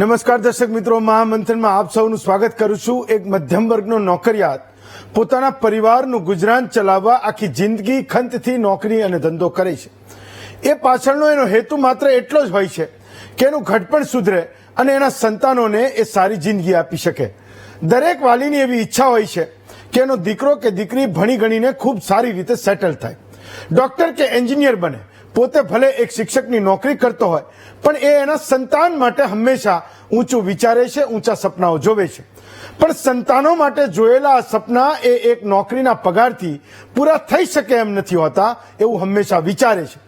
નમસ્કાર દર્શક મિત્રો, મહામંથનમાં આપ સૌનું સ્વાગત કરું છું। એક મધ્યમ વર્ગનો નોકરિયાત પોતાના પરિવારનું ગુજરાન ચલાવવા આખી જિંદગી ખંતથી નોકરી અને ધંધો કરે છે। એ પાછળનો એનો હેતુ માત્ર એટલો જ હોય છે કે એનું ઘડપણ સુધરે અને એના સંતાનોને એ સારી જિંદગી આપી શકે। દરેક વાલીની એવી ઈચ્છા હોય છે કે એનો દીકરો કે દીકરી ભણી ગણીને ખૂબ સારી રીતે સેટલ થાય, ડોક્ટર કે એન્જિનિયર બને। પોતે ભલે એક શિક્ષકની નોકરી કરતો હોય પણ એ એના સંતાન માટે હંમેશા ઊંચું વિચારે છે, ઊંચા સપનાઓ જોવે છે। પણ સંતાનો માટે જોયેલા આ સપના એ એક નોકરીના પગારથી પૂરા થઈ શકે એમ નથી હોતા એવું હંમેશા વિચારે છે।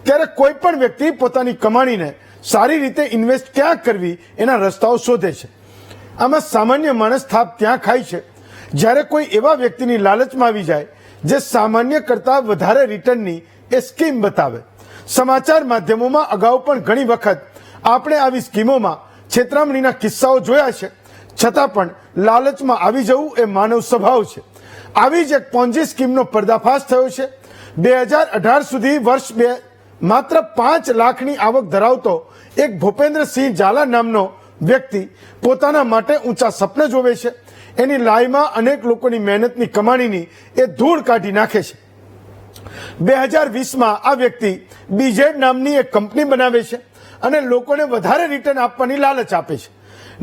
ત્યારે કોઈ પણ વ્યક્તિ પોતાની કમાણીને સારી રીતે ઇન્વેસ્ટ ક્યાં કરવી એના રસ્તાઓ શોધે છે। આમાં સામાન્ય માણસ થાપ ત્યાં ખાય છે જ્યારે કોઈ એવા વ્યક્તિની લાલચમાં આવી જાય જે સામાન્ય કરતા વધારે રિટર્નની એ સ્કીમ બતાવે। સમાચાર માધ્યમોમાં અગાઉ પણ ઘણી વખત આપણે આવી સ્કીમોમાં છેતરામણીના કિસ્સાઓ જોયા છે, છતાં પણ લાલચમાં આવી જવું એ માનવ સ્વભાવ છે। આવી જ એક પોન્જી સ્કીમનો પર્દાફાશ થયો છે। 2018 સુધી માત્ર 5 લાખની આવક ધરાવતો એક ભૂપેન્દ્રસિંહ ઝાલા નામનો વ્યક્તિ પોતાના માટે ઊંચા સપના જોવે છે। એની લાઈમાં અનેક લોકોની મહેનતની કમાણીની એ ધૂળ કાઢી નાખે છે। 2020માં આ વ્યક્તિ બીજેડ નામની એક કંપની બનાવે છે અને લોકોને વધારે રિટર્ન આપવાની લાલચ આપે છે।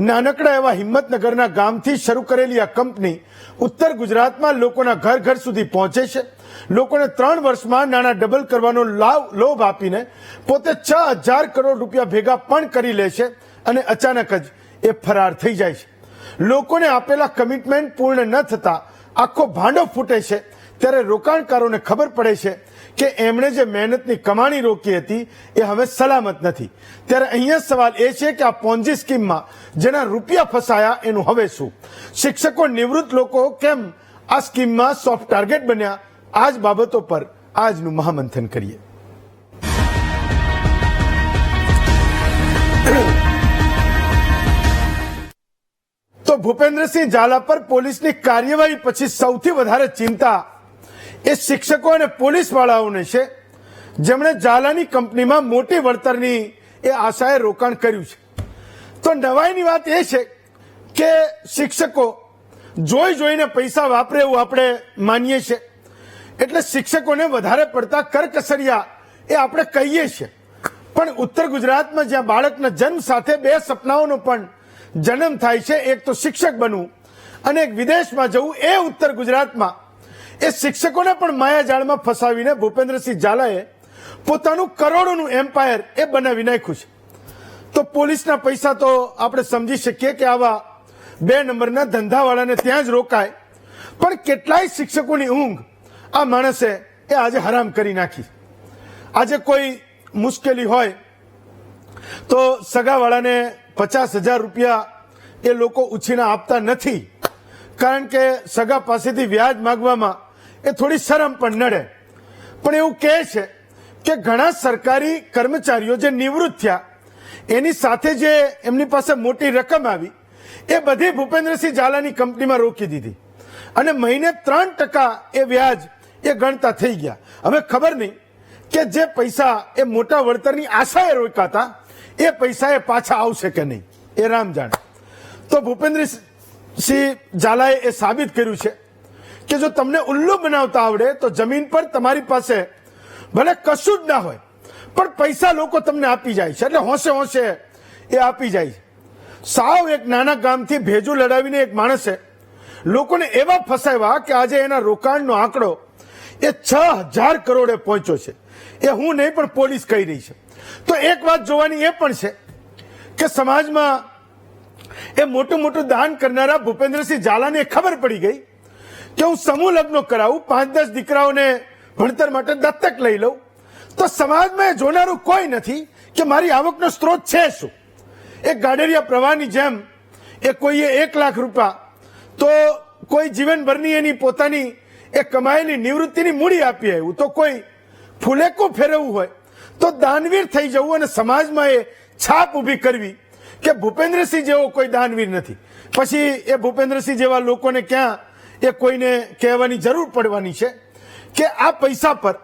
નાનકડા એવા હિંમતનગરના ગામથી શરૂ કરેલી આ કંપની ઉત્તર ગુજરાતમાં લોકોના ઘર ઘર સુધી પહોંચે છે। લોકોને 3 વર્ષમાં નાણાં ડબલ કરવાનો લોભ આપીને પોતે 6000 કરોડ રૂપિયા ભેગા પણ કરી લે છે અને અચાનક જ એ ફરાર થઈ જાય છે। લોકોને આપેલા કમિટમેન્ટ પૂર્ણ ન થતા આખો ભાંડો ફૂટે છે। ત્યારે રોકાણકારોને ખબર પડે છે કે એમણે જે મહેનતની કમાણી રોકી હતી એ હવે સલામત નથી। ત્યારે અહીંયા સવાલ એ છે કે આ પોન્જી સ્કીમમાં જેના રૂપિયા ફસાયા એનું હવે શું? શિક્ષકો, નિવૃત્ત લોકો કેમ આ સ્કીમમાં સોફ્ટ ટાર્ગેટ બન્યા? આ જ બાબતો પર આજનું મહામંથન કરીએ। તો ભૂપેન્દ્રસિંહ ઝાલા પર પોલીસની કાર્યવાહી પછી સૌથી વધારે ચિંતા એ શિક્ષકો અને પોલીસ વાળાઓને છે જેમણે ઝાલાની કંપનીમાં મોટી વળતરની એ આશાએ રોકાણ કર્યું છે। તો નવાઈની વાત એ છે કે શિક્ષકો જોઈને પૈસા વાપરે એવું આપણે માનીએ છીએ, એટલે શિક્ષકોને વધારે પડતા કરકસરિયા એ આપણે કહીએ છીએ। પણ ઉત્તર ગુજરાતમાં જ્યાં બાળકના જન્મ સાથે 2 સપનાઓનો પણ જન્મ થાય છે, એક તો શિક્ષક બનવું અને એક વિદેશમાં જવું, એ ઉત્તર ગુજરાતમાં એ શિક્ષકોને પણ માયાજાળમાં ફસાવીને ભૂપેન્દ્રસિંહ ઝાલાએ પોતાનું કરોડોનું એમ્પાયર એ બનાવી નાખ્યું છે। તો પોલીસના પૈસા તો આપણે સમજી શકીએ કે આવા 2 નંબરના ધંધાવાળાને ત્યાં જ રોકાય, પણ કેટલાય શિક્ષકોની ઊંઘ આ માણસે એ આજે હરામ કરી નાખી। આજે કોઈ મુશ્કેલી હોય તો સગાવાળાને 50,000 રૂપિયા એ લોકો ઉછીના આપતા નથી, કારણ કે સગા પાસેથી વ્યાજ માગવામાં એ થોડી શરમ પણ નડે। પણ એવું કહે છે કે ઘણા સરકારી કર્મચારીઓ જે નિવૃત્ત થયા એની સાથે જે એમની પાસે મોટી રકમ આવી એ બધી ભૂપેન્દ્રસિંહ ઝાલાની કંપનીમાં રોકી દીધી અને મહિને 3% એ વ્યાજ એ ગણતા થઈ ગયા। હવે ખબર નહીં કે જે પૈસા એ મોટા વળતરની આશાએ રોકાતા એ પૈસા એ પાછા આવશે કે નહીં, એ રામ જાણે। તો ભૂપેન્દ્રસિંહ ઝાલાએ એ સાબિત કર્યું છે કે જો તમને ઉલ્લુ બનાવતા આવડે તો જમીન પર તમારી પાસે ભલે કશું જ ના હોય પણ પૈસા લોકો તમને આપી જાય છે, એટલે હોંશે હોંશે એ આપી જાય છે। સાવ એક નાના ગામથી ભેજું લડાવીને એક માણસે લોકોને એવા ફસાવ્યા કે આજે એના રોકાણનો આંકડો એ 6000 કરોડે પહોંચ્યો છે। એ હું નહીં પણ પોલીસ કહી રહી છે। તો એક વાત જોવાની એ પણ છે કે સમાજમાં એ મોટું દાન કરનારા ભૂપેન્દ્રસિંહ ઝાલાને ખબર પડી ગઈ કે હું સમૂહ લગ્ન કરાવું, 5-10 દીકરાઓને ભણતર માટે દત્તક લઈ લઉં, તો સમાજમાં એ જોનારું કોઈ નથી કે મારી આવકનો સ્ત્રોત છે શું। એક ગાડેરિયા પ્રવાહની જેમ એ કોઈએ 1 લાખ રૂપિયા તો કોઈ જીવનભરની એની પોતાની એ કમાયેલી નિવૃત્તિની મૂડી આપી આવ્યું, તો કોઈ ફુલેકું ફેરવવું હોય તો દાનવીર થઈ જવું અને સમાજમાં એ છાપ ઊભી કરવી કે ભૂપેન્દ્રસિંહ જેવો કોઈ દાનવીર નથી। પછી એ ભૂપેન્દ્રસિંહ જેવા લોકોને ક્યાં એ કોઈને કહેવાની જરૂર પડવાની છે કે આ પૈસા પર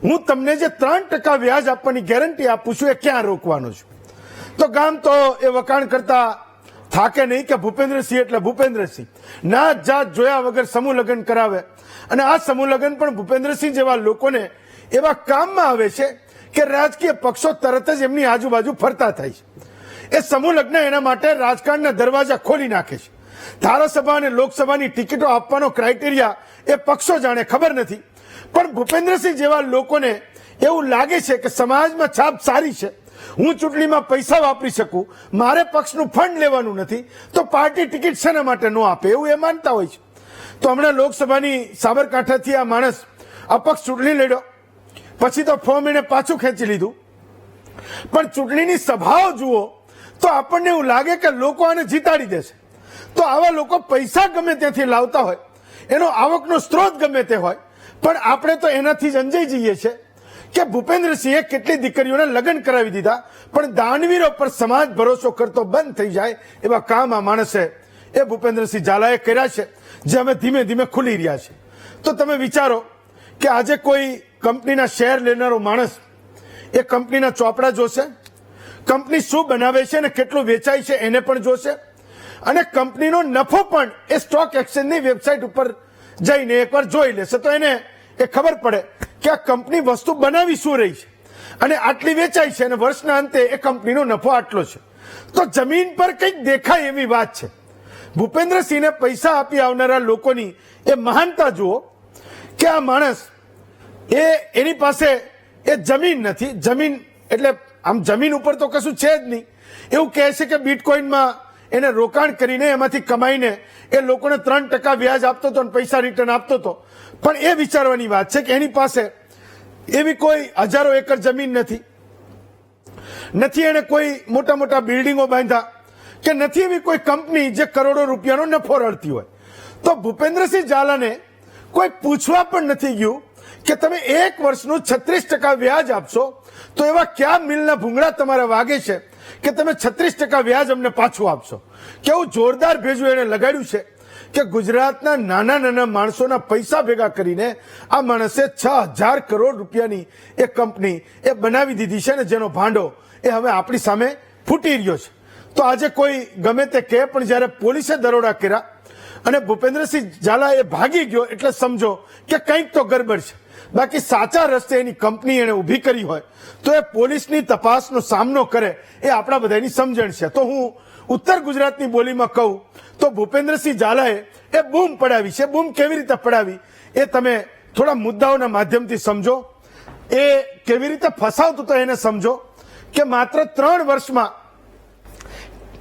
હું તમને જે 3% વ્યાજ આપવાની ગેરંટી આપું છું એ ક્યાં રોકવાનો છું। તો ગામ તો એ વખાણ કરતા થાકે નહીં કે ભૂપેન્દ્રસિંહ એટલે ભૂપેન્દ્રસિંહ, નાત જાત જોયા વગર સમૂહ લગ્ન કરાવે. અને આ સમૂહ લગ્ન પણ ભૂપેન્દ્રસિંહ જેવા લોકોને એવા કામમાં આવે છે કે રાજકીય પક્ષો તરત જ એમની આજુબાજુ ફરતા થાય છે. એ સમૂહ લગ્ન એના માટે રાજકારણના દરવાજા ખોલી નાખે છે. ધારાસભા અને લોકસભાની ટિકિટો આપવાનો ક્રાઇટેરિયા એ પક્ષો જાણે, ખબર નથી. પણ ભૂપેન્દ્રસિંહ જેવા લોકોને એવું લાગે છે કે સમાજમાં છાપ સારી છે, હું ચૂંટણીમાં પૈસા વાપરી શકું, મારે પક્ષનું ફંડ લેવાનું નથી, તો પાર્ટી ટિકિટ શેના માટે ન આપે, એવું એ માનતા હોય છે. તો હમણાં લોકસભાની સાબરકાંઠાથી આ માણસ અપક્ષ ચૂંટણી લડ્યો, પછી તો ફોર્મ એને પાછું ખેંચી લીધું. પણ ચૂંટણીની સભાઓ જુઓ તો આપણને એવું લાગે કે લોકો આને જીતાડી દેશે. તો આવા લોકો પૈસા ગમે ત્યાંથી લાવતા હોય, એનો આવકનો સ્ત્રોત ગમે તે હોય, પણ આપણે તો એનાથી જ અંજાઈ જઈએ છીએ કે ભૂપેન્દ્રસિંહે કેટલી દીકરીઓને લગ્ન કરાવી દીધા, પણ દાનવીરો પર સમાજ ભરોસો કરતો બંધ થઈ જાય એવા કામ આ માણસે એ ભૂપેન્દ્રસિંહ ઝાલાએ કર્યા છે, જે અમે ધીમે ધીમે ખુલી રહ્યા છે. તો તમે વિચારો કે આજે કોઈ કંપનીના શેર લેનારો માણસ એ કંપનીના ચોપડા જોશે, કંપની શું બનાવે છે અને કેટલું વેચાય છે એને પણ જોશે, અને કંપનીનો નફો પણ એ સ્ટોક એક્સચેન્જની વેબસાઇટ ઉપર જઈને એકવાર જોઈ લેશે. તો એને એ ખબર પડે કે આ કંપની વસ્તુ બનાવી શું રહી છે અને આટલી વેચાય છે અને વર્ષના અંતે એ કંપનીનો નફો આટલો છે. તો જમીન પર કંઈક દેખાય એવી વાત છે. ભૂપેન્દ્રસિંહને પૈસા આપી આવનારા લોકોની એ મહાનતા જુઓ કે આ માણસ એની પાસે એ જમીન નથી, જમીન એટલે આમ જમીન ઉપર તો કશું છે જ નહીં. એવું કહે છે કે બિટકોઇનમાં એને રોકાણ કરીને એમાંથી કમાઈને એ લોકોને 3% વ્યાજ આપતો હતો અને પૈસા રિટર્ન આપતો હતો. પણ એ વિચારવાની વાત છે કે એની પાસે એવી કોઈ હજારો એકર જમીન નથી, એને કોઈ મોટા મોટા બિલ્ડિંગો બાંધ્યા, કે નથી એવી કોઈ કંપની જે કરોડો રૂપિયાનો નફો રળતી હોય. તો ભૂપેન્દ્રસિંહ ઝાલાને કોઈ પૂછવા પણ નથી ગયું કે તમે 1 વર્ષનું 36% વ્યાજ આપશો, તો એવા કયા મિલના ભૂંગળા તમારા વાગે છે કે તમે 36% વ્યાજ અમને પાછું આપશો. કેવું જોરદાર ભેજું એને લગાડ્યું છે કે ગુજરાતના નાના નાના માણસોના પૈસા ભેગા કરીને આ માણસે 6000 કરોડ રૂપિયાની એ કંપની એ બનાવી દીધી છે, ને જેનો ભાંડો એ હવે આપણી સામે ફૂટી રહ્યો છે. તો આજે કોઈ ગમે તે કહે, પણ જ્યારે પોલીસે દરોડા કર્યા અને ભૂપેન્દ્રસિંહ ઝાલા એ ભાગી ગયો એટલે સમજો કે કંઈક તો ગડબડ છે. બાકી સાચા રસ્તે એની કંપની એને ઊભી કરી હોય તો એ પોલીસની તપાસનો સામનો કરે એ આપણા બધાની સમજણ છે. તો હું ઉત્તર ગુજરાતની બોલીમાં કહું તો ભૂપેન્દ્રસિંહ ઝાલાએ એ બૂમ પડાવી છે. બૂમ કેવી રીતે પડાવી એ તમે થોડા મુદ્દાઓના માધ્યમથી સમજો. એ કેવી રીતે ફસાવતું તો એને સમજો કે માત્ર 3 વર્ષમાં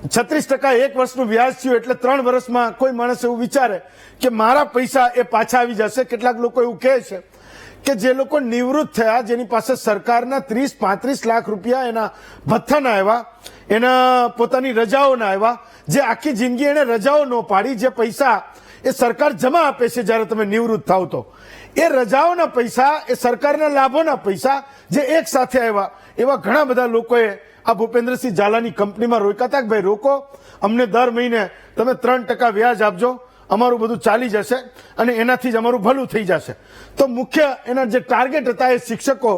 36% 1 વર્ષનું વ્યાજ થયું એટલે 3 વર્ષમાં કોઈ માણસ એવું વિચારે કે મારા પૈસા એ પાછા આવી જશે. કેટલાક લોકો એવું કહે છે કે જે લોકો નિવૃત્ત થયા, જેની પાસે સરકારના 30-35 લાખ રૂપિયા એના ભથ્થાના આવ્યા, એના પોતાની રજાઓના આવ્યા, જે આખી જિંદગી એને રજાઓ ન પાડી, જે પૈસા એ સરકાર જમા આપે છે જ્યારે તમે નિવૃત્ત થાવ તો, એ રજાઓના પૈસા, એ સરકારના લાભોના પૈસા જે એક સાથે આવ્યા, એવા ઘણા બધા લોકોએ આ ભૂપેન્દ્રસિંહ ઝાલાની કંપનીમાં રોક્યા હતા કે ભાઈ રોકો, અમને દર મહિને તમે 3% વ્યાજ આપજો, અમારું બધું ચાલી જશે અને એનાથી જ અમારું ભલું થઈ જશે. તો મુખ્ય એના જે ટાર્ગેટ હતા એ શિક્ષકો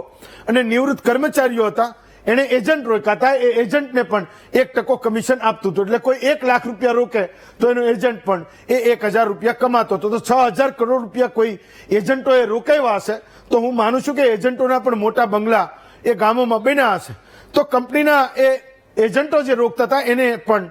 અને નિવૃત્ત કર્મચારીઓ હતા. એને એજન્ટ રોક્યા હતા, એ એજન્ટને પણ 1% કમિશન આપતું હતું. એટલે કોઈ 1 લાખ રૂપિયા રોકે તો એનો એજન્ટ પણ એ 1000 રૂપિયા કમાતો હતો. તો 6000 કરોડ રૂપિયા કોઈ એજન્ટોએ રોકાવ્યા હશે. તો હું માનું છું કે એજન્ટોના પણ મોટા બંગલા એ ગામોમાં બન્યા હશે. તો કંપનીના એ એજન્ટો જે રોકતા હતા એને પણ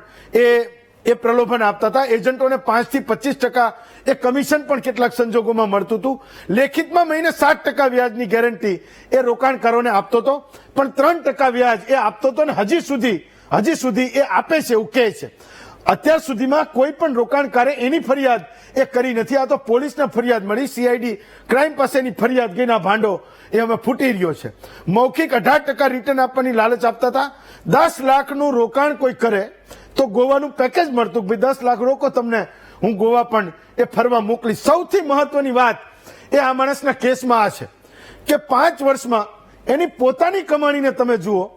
એ પ્રલોભન આપતા હતા. એજન્ટોને 5 થી 25% એ કમિશન પણ કેટલાક સંજોગોમાં મળતું હતું. લેખિતમાં મહિને 7% વ્યાજની ગેરંટી એ રોકાણકારોને આપતો હતો, પણ 3% વ્યાજ એ આપતો હતો ને હજી સુધી એ આપે છે એવું કહે છે. અત્યાર સુધીમાં કોઈ પણ રોકાણકારે એની ફરિયાદ એ કરી નથી. આ તો પોલીસને ફરિયાદ મળી, સીઆઈડી ક્રાઇમ પાસેની ફરિયાદ ગઈ, ના ભાંડો એ હવે ફૂટી રહ્યો છે. મૌખિક 18% રિટર્ન આપવાની લાલચ આપતા હતા. 10 લાખનું રોકાણ કોઈ કરે તો ગોવાનું પેકેજ મળતું, ભાઈ 10 લાખ રોકો, તમને હું ગોવા પણ એ ફરવા મોકલી. સૌથી મહત્વની વાત એ આ માણસના કેસમાં આ છે કે 5 વર્ષમાં એની પોતાની કમાણીને તમે જુઓ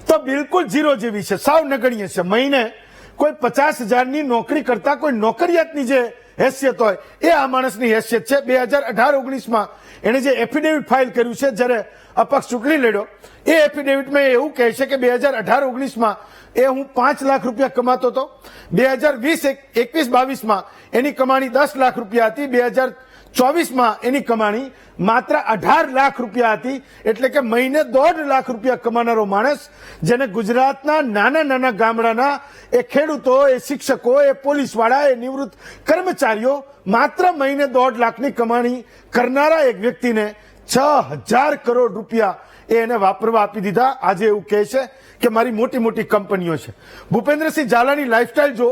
તો બિલકુલ ઝીરો જેવી છે, સાવ નગણ્ય છે. મહિને કોઈ 50,000ની નોકરી કરતા કોઈ નોકરિયાતની જે હેસિયત હોય એ આ માણસની હેસિયત છે. 2018-19માં એને જે એફિડેવિટ ફાઇલ કર્યું છે જ્યારે અપક્ષ ચૂંટણી લડ્યો, એ એફિડેવિટમાં એવું કહે છે કે 2018-19માં એ હું 5 લાખ રૂપિયા કમાતો હતો. 2021-22માં એની કમાણી 10 લાખ રૂપિયા હતી. 2024માં એની કમાણી માત્ર 18 લાખ રૂપિયા હતી. એટલે કે મહિને 1.5 લાખ રૂપિયા કમાનારો માણસ, જેને ગુજરાતના નાના નાના ગામડાના એ ખેડૂતો, એ શિક્ષકો, એ પોલીસવાળા, એ નિવૃત્ત કર્મચારીઓ માત્ર મહિને 1.5 લાખની કમાણી કરનારા એક વ્યક્તિને 6,000 કરોડ રૂપિયા એને વાપરવા આપી દીધા. આજે એવું કહે છે કે મારી મોટી મોટી કંપનીઓ છે. ભૂપેન્દ્રસિંહ ઝાલાની લાઈફસ્ટાઈલ જો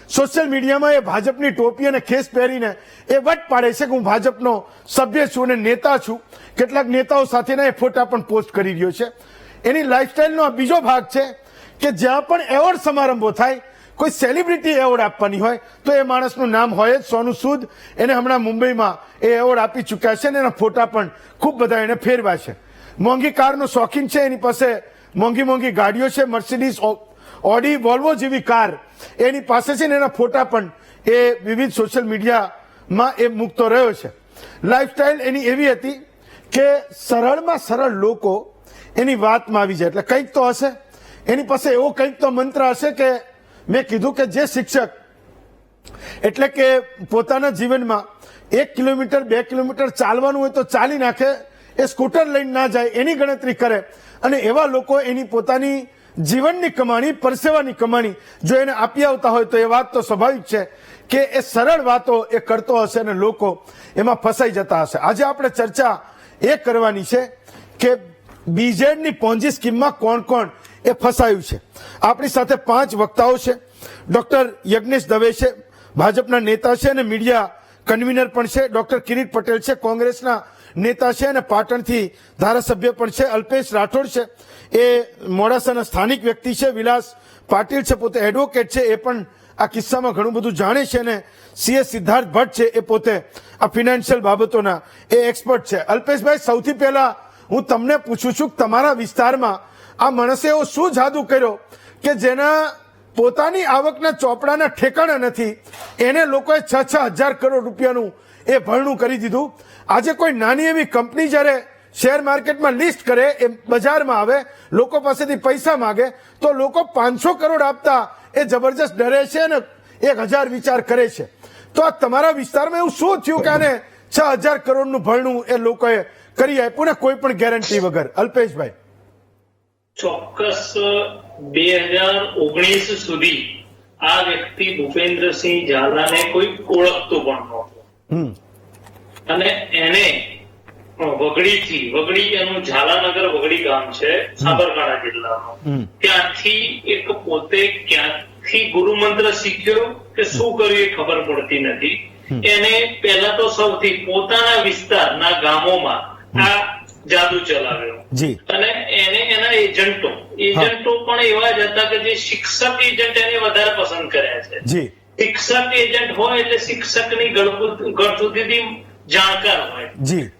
સોશિયલ મીડિયામાં એ ભાજપની ટોપી અને ખેસ પહેરીને એ વટ પાડે છે કે હું ભાજપનો સભ્ય છું અને નેતા છું. કેટલાક નેતાઓ સાથેના એ ફોટા પણ પોસ્ટ કરી રહ્યો છે. એની લાઈફસ્ટાઈલનો આ બીજો ભાગ છે કે જ્યાં પણ એવોર્ડ સમારંભો થાય, કોઈ સેલિબ્રિટી એવોર્ડ આપવાની હોય તો એ માણસનું નામ હોય જ. સોનુ સૂદ એને હમણાં મુંબઈમાં એ એવોર્ડ આપી ચૂક્યા છે અને એના ફોટા પણ ખૂબ બધા એને ફેરવા છે. મોંઘી કારનો શોખીન છે, એની પાસે મોંઘી મોંઘી ગાડીઓ છે, મર્સિડીઝ, ઓડી, વોલ્વો જેવી કાર એની પાસે છે ને એના ફોટા પણ એ વિવિધ સોશિયલ મીડિયામાં એ મૂકતો રહ્યો છે. લાઈફસ્ટાઈલ એની એવી હતી કે સરળમાં સરળ લોકો એની વાતમાં આવી જાય એટલે કંઈક તો હશે એની પાસે, એવો કંઈક તો મંત્ર હશે કે મેં કીધું કે જે શિક્ષક એટલે કે પોતાના જીવનમાં 1 કિલોમીટર 2 કિલોમીટર ચાલવાનું હોય તો ચાલી નાખે, એ સ્કૂટર લઈને ના જાય એની ગણતરી કરે. અને એવા લોકો એની પોતાની જીવનની કમાણી, પરસેવાની કમાણી જો એને આપી આવતા હોય તો એ વાત તો સ્વાભાવિક છે કે એ સરળ વાતો એ કરતો હશે અને લોકો એમાં ફસાઈ જતા હશે. આજે આપણે ચર્ચા એ કરવાની છે કે બીજેડની પોન્જી સ્કીમમાં કોણ કોણ એ ફસાયું છે. આપણી સાથે 5 વક્તાઓ છે. ડોક્ટર યજ્ઞેશ દવે છે, ભાજપના નેતા છે અને મીડિયા કન્વીનર પણ છે. ડોક્ટર કિરીટ પટેલ છે, કોંગ્રેસના નેતા છે અને પાટણથી ધારાસભ્ય પણ છે. અલ્પેશ રાઠોડ છે, એ મોડાસાના સ્થાનિક વ્યક્તિ છે. વિલાસ પાટીલ છે, પોતે એડવોકેટ છે, એ પણ આ કિસ્સામાં ઘણું બધું જાણે છે. અને સીએ સિદ્ધાર્થ ભટ્ટ છે, એ પોતે આ ફિનાન્શિયલ બાબતોના એ એક્સપર્ટ છે. અલ્પેશભાઈ, સૌથી પહેલા હું તમને પૂછું છું કે તમારા વિસ્તારમાં આ માણસે એવો શું જાદુ કર્યો કે જેના પોતાની આવકના ચોપડાના ઠેકાણા નથી, એને લોકોએ 6,000 કરોડ રૂપિયાનું એ ભરણું કરી દીધું. આજે કોઈ નાની એવી કંપની જ્યારે શેર માર્કેટમાં લિસ્ટ કરે, એ બજારમાં આવે, લોકો પાસેથી પૈસા માંગે તો લોકો 500 કરોડ આપતા એ જબરજસ્ત ડરે છે અને 1,000 વિચાર કરે છે. તો આ તમારા વિસ્તારમાં એવું શું થયું કે આને 6,000 કરોડનું ભરણું એ લોકોએ કરી આપ્યું ને કોઈ પણ ગેરંટી વગર? અલ્પેશભાઈ. ચોક્કસ 2019 સુધી આ વ્યક્તિ ભૂપેન્દ્રસિંહ ઝાલાને કોઈ ઓળખતું પણ નહોતું. અને એને વગડી એનું ઝાલાનગર વગડી ગામ છે, સાબરકાંઠા જિલ્લાનું. ત્યાંથી એક પોતે ક્યાંથી ગુરુમંત્ર શીખ્યો કે શું કર્યું એ ખબર પડતી નથી. એને પહેલા તો સૌથી પોતાના વિસ્તારના ગામોમાં આ જાદુ ચલાવ્યો. અને એને એના એજન્ટો પણ એવા જ હતા કે જે શિક્ષક એજન્ટ એને વધારે પસંદ કર્યા છે. શિક્ષક એજન્ટ હોય એટલે શિક્ષકની ગળથુથીથી જાણકાર હોય.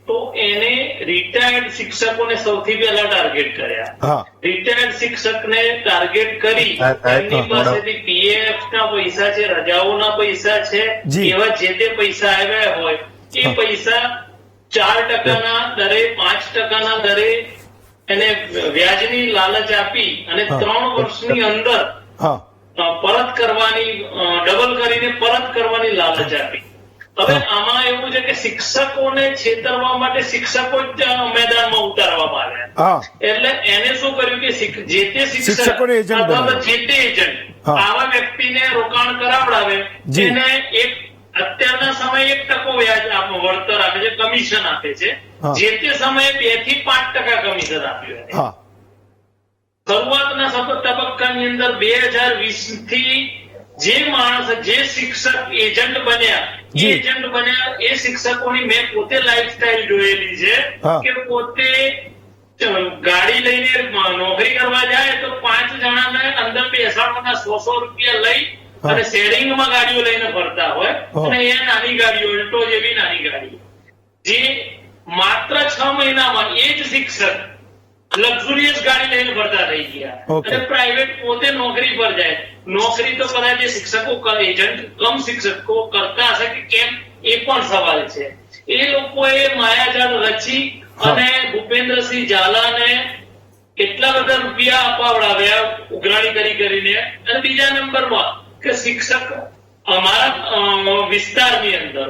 તો એને રિટાયર્ડ શિક્ષકોને સૌથી પહેલા ટાર્ગેટ કર્યા. રિટાયર્ડ શિક્ષકને ટાર્ગેટ કરી એમની પાસેથી પીએફ ના પૈસા છે, રજાઓના પૈસા છે, એવા જે તે પૈસા આવ્યા હોય એ પૈસા 4%ના દરે, 5%ના દરે એને વ્યાજની લાલચ આપી અને 3 વર્ષની અંદર પરત કરવાની, ડબલ કરીને પરત કરવાની લાલચ આપી. હવે આમાં એવું છે કે શિક્ષકોને છેતરવા માટે શિક્ષકો જ મેદાનમાં ઉતારવામાં આવ્યા. એટલે એને શું કર્યું કે જે તે શિક્ષક અથવા જે તે એજન્ટ આવા વ્યક્તિને રોકાણ કરાવડાવે, એને અત્યારના સમયે 1% વ્યાજ વળતર આપે છે, કમિશન આપે છે. જે તે સમયે 2 થી 5% કમિશન આપ્યું. શરૂઆતના તબક્કાની અંદર 2020 થી જે માણસ, જે શિક્ષક એજન્ટ બન્યા એ શિક્ષકોની મેં પોતે લાઈફસ્ટાઈલ જોયેલી છે કે પોતે ગાડી લઈને નોકરી કરવા જાય તો 5 જણાને અંદર બેસાડવાના 100 રૂપિયા લઈ અને શેરિંગમાં ગાડીઓ લઈને ફરતા હોય. અને એ નાની ગાડીઓ, અલ્ટો જેવી નાની ગાડીઓ, જે માત્ર 6 મહિનામાં એ જ શિક્ષક લક્ઝુરિયસ ગાડી લઈને ફરતા થઈ ગયા. Okay. અને પ્રાઇવેટ પોતે નોકરી પર જાય. નોકરી તો કદાચ એ શિક્ષકો એજન્ટ કમ શિક્ષકો કરતા હશે કે કેમ એ પણ સવાલ છે. એ લોકોએ માયાજાળ રચી અને ભૂપેન્દ્રસિંહ ઝાલાને કેટલા બધા રૂપિયા અપાવડાવ્યા ઉઘરાણી કરીને. અને બીજા નંબરમાં કે શિક્ષક અમારા વિસ્તારની અંદર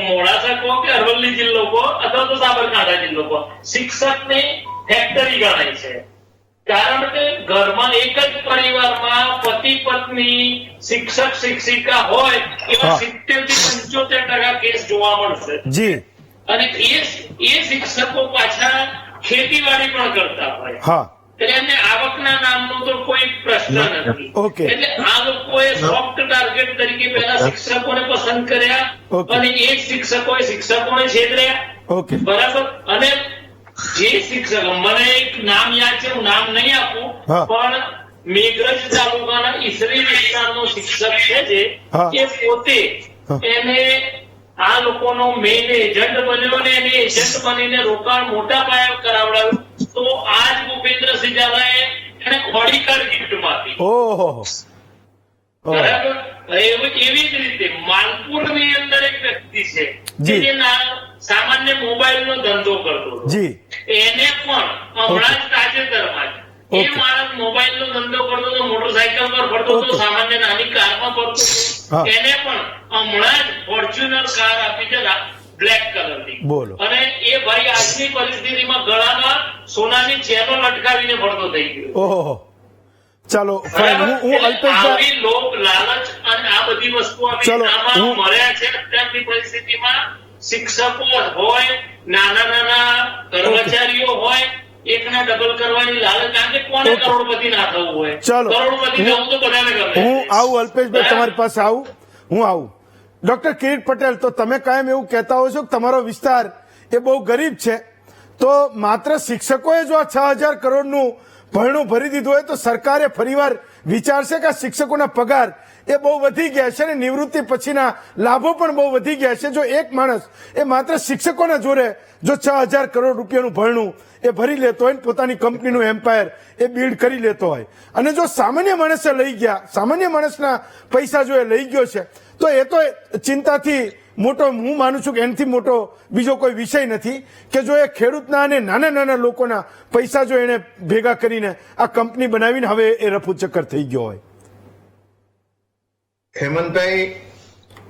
મોડાસા કહો કે અરવલ્લી જિલ્લો કહો અથવા તો સાબરકાંઠા જિલ્લો કહો, શિક્ષકની ફેક્ટરી ગણાય છે. કારણ કે ઘરમાં એક જ પરિવારમાં પતિ પત્ની શિક્ષક શિક્ષિકા હોય એવા 70 થી 75% કેસ જોવા મળશે. જી. અને એ શિક્ષકો પાછા ખેતીવાડી પણ કરતા હોય. હા. એટલે એમને આવકના નામનો તો કોઈ પ્રશ્ન નથી. Okay. એટલે આ લોકોએ સોફ્ટ ટાર્ગેટ તરીકે પહેલા શિક્ષકોને પસંદ કર્યા. Okay. અને એ શિક્ષકોને છેતર્યા. ઓકે. બરાબર. અને જે શિક્ષક મને એક નામ યાદ છે, હું નામ નહીં આપું, હા. પણ મેઘરજ તાલુકાના ઈસરી વિસ્તારનો શિક્ષક છે જે હા. એ પોતે હા. એને આ લોકોનો મેઇન એજન્ટ બન્યો અને એને એજન્ટ બનીને રોકાણ મોટા પાયે કરાવડાવ્યું. તો આજ ભૂપેન્દ્રસિંહ ઝાલાએ એને ખોડીકાર ગિફ્ટમાં આપી. ઓહો. બરાબર. એવી જ રીતે માલપુરની અંદર એક વ્યક્તિ છે જી. જે સામાન્ય મોબાઈલનો ધંધો કરતો હતો. જી. એને પણ હમણાં જ તાજેતરમાં જ એ Okay. માણસ મોબાઈલનો ધંધો કરતો હતો, મોટરસાયકલ પર ફરતો હતો, Okay. સામાન્ય નાની કારમાં ફરતો હતો. હા. એને પણ હમણાં જ ફોર્ચ્યુનર કાર આપી છે બ્લેક કલરની. બોલો. અને એ ભાઈ આજની પરિસ્થિતિમાં ગળામાં સોનાની ચેનો લટકાવીને ફરતો થઈ ગયો. ઓહો. ચાલો ફાઇન. હું એટલે અલ્પેશભાઈ, આવી લોક લાલચ અને આ બધી વસ્તુઓ ચલો, આમાં હું- મળ્યા છે. અત્યારની પરિસ્થિતિમાં શિક્ષકો હોય, નાના કર્મચારીઓ હોય, એકના ડબલ કરવાની લાલચ. કારણ કે કોને Okay. કરોડપતિ ના થવું હોય? ચાલો. કરોડપતિ થવું તો બધાને ગમે. હું આવું અલ્પેશભાઈ તમારી પાસે આવું. ડોક્ટર કિરીટ પટેલ, તો તમે કાયમ એવું કહેતા હો છો કે તમારો વિસ્તાર એ બહુ ગરીબ છે, તો માત્ર શિક્ષકોએ જો આ 6,000 કરોડનું ભરણું ભરી દીધું હોય તો સરકારે ફરીવાર વિચારશે કે આ શિક્ષકોના પગાર એ બહુ વધી ગયા છે અને નિવૃત્તિ પછીના લાભો પણ બહુ વધી ગયા છે. જો એક માણસ એ માત્ર શિક્ષકોના જોરે જો 6,000 કરોડ રૂપિયાનું ભરણું એ ભરી લેતો હોય ને પોતાની કંપનીનું એમ્પાયર એ બિલ્ડ કરી લેતો હોય, અને જો સામાન્ય માણસે લઈ ગયા, સામાન્ય માણસના પૈસા જો એ લઈ ગયો છે, તો એ તો ચિંતાથી મોટો, હું માનું છું કે એનાથી મોટો બીજો કોઈ વિષય નથી કે જો એ ખેડૂતના અને નાના નાના લોકોના પૈસા જો એને ભેગા કરીને આ કંપની બનાવીને હવે એ રફુ ચક્કર થઈ ગયો હોય. હેમંતભાઈ,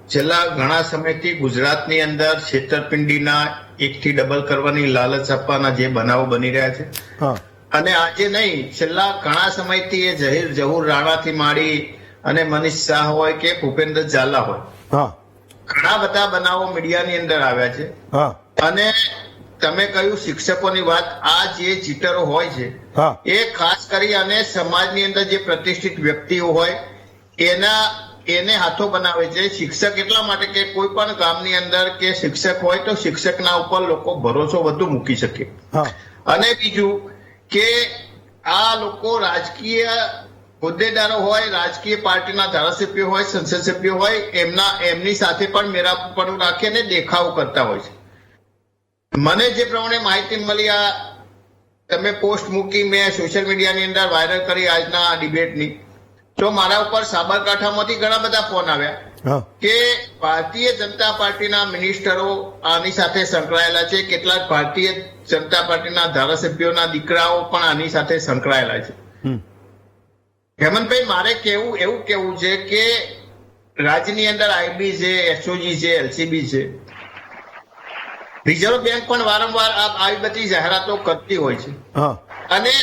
છેલ્લા ઘણા સમયથી ગુજરાતની અંદર છેતરપિંડીના 1 થી ડબલ કરવાની લાલચ આપવાના જે બનાવો બની રહ્યા છે, હા. અને આજે નહીં, છેલ્લા ઘણા સમયથી એ જહુર રાણાથી માંડી અને મનીષ શાહ હોય કે ભૂપેન્દ્ર ઝાલા હોય, હા. ઘણા બધા બનાવો મીડિયાની અંદર આવ્યા છે. હા. અને તમે કહ્યું શિક્ષકોની વાત, આ જે ચીટરો હોય છે હા. એ ખાસ કરી અને સમાજની અંદર જે પ્રતિષ્ઠિત વ્યક્તિઓ હોય એને હાથો બનાવે છે. શિક્ષક એટલા માટે કે કોઈ પણ ગામની અંદર કે શિક્ષક હોય તો શિક્ષકના ઉપર લોકો ભરોસો વધુ મૂકી શકે. હા. અને બીજું કે આ લોકો રાજકીય હોદ્દેદારો હોય, રાજકીય પાર્ટીના ધારાસભ્યો હોય, સંસદ સભ્યો હોય, એમની સાથે પણ મેળાપણું રાખે ને દેખાવો કરતા હોય છે. મને જે પ્રમાણે માહિતી મળી, આ તમે પોસ્ટ મૂકી, મેં સોશિયલ મીડિયાની અંદર વાયરલ કરી આજના ડિબેટની, તો મારા ઉપર સાબરકાંઠામાંથી ઘણા બધા ફોન આવ્યા હા. કે ભારતીય જનતા પાર્ટીના મિનિસ્ટરો આની સાથે સંકળાયેલા છે, કેટલાક ભારતીય જનતા પાર્ટીના ધારાસભ્યોના દીકરાઓ પણ આની સાથે સંકળાયેલા છે. હેમંતભાઈ, મારે એવું કેવું છે કે રાજ્યની અંદર આઈબી છે, એસઓજી છે, એલસીબી છે, રિઝર્વ બેંક પણ વારંવાર આવી બધી જાહેરાતો કરતી હોય છે. હા. અને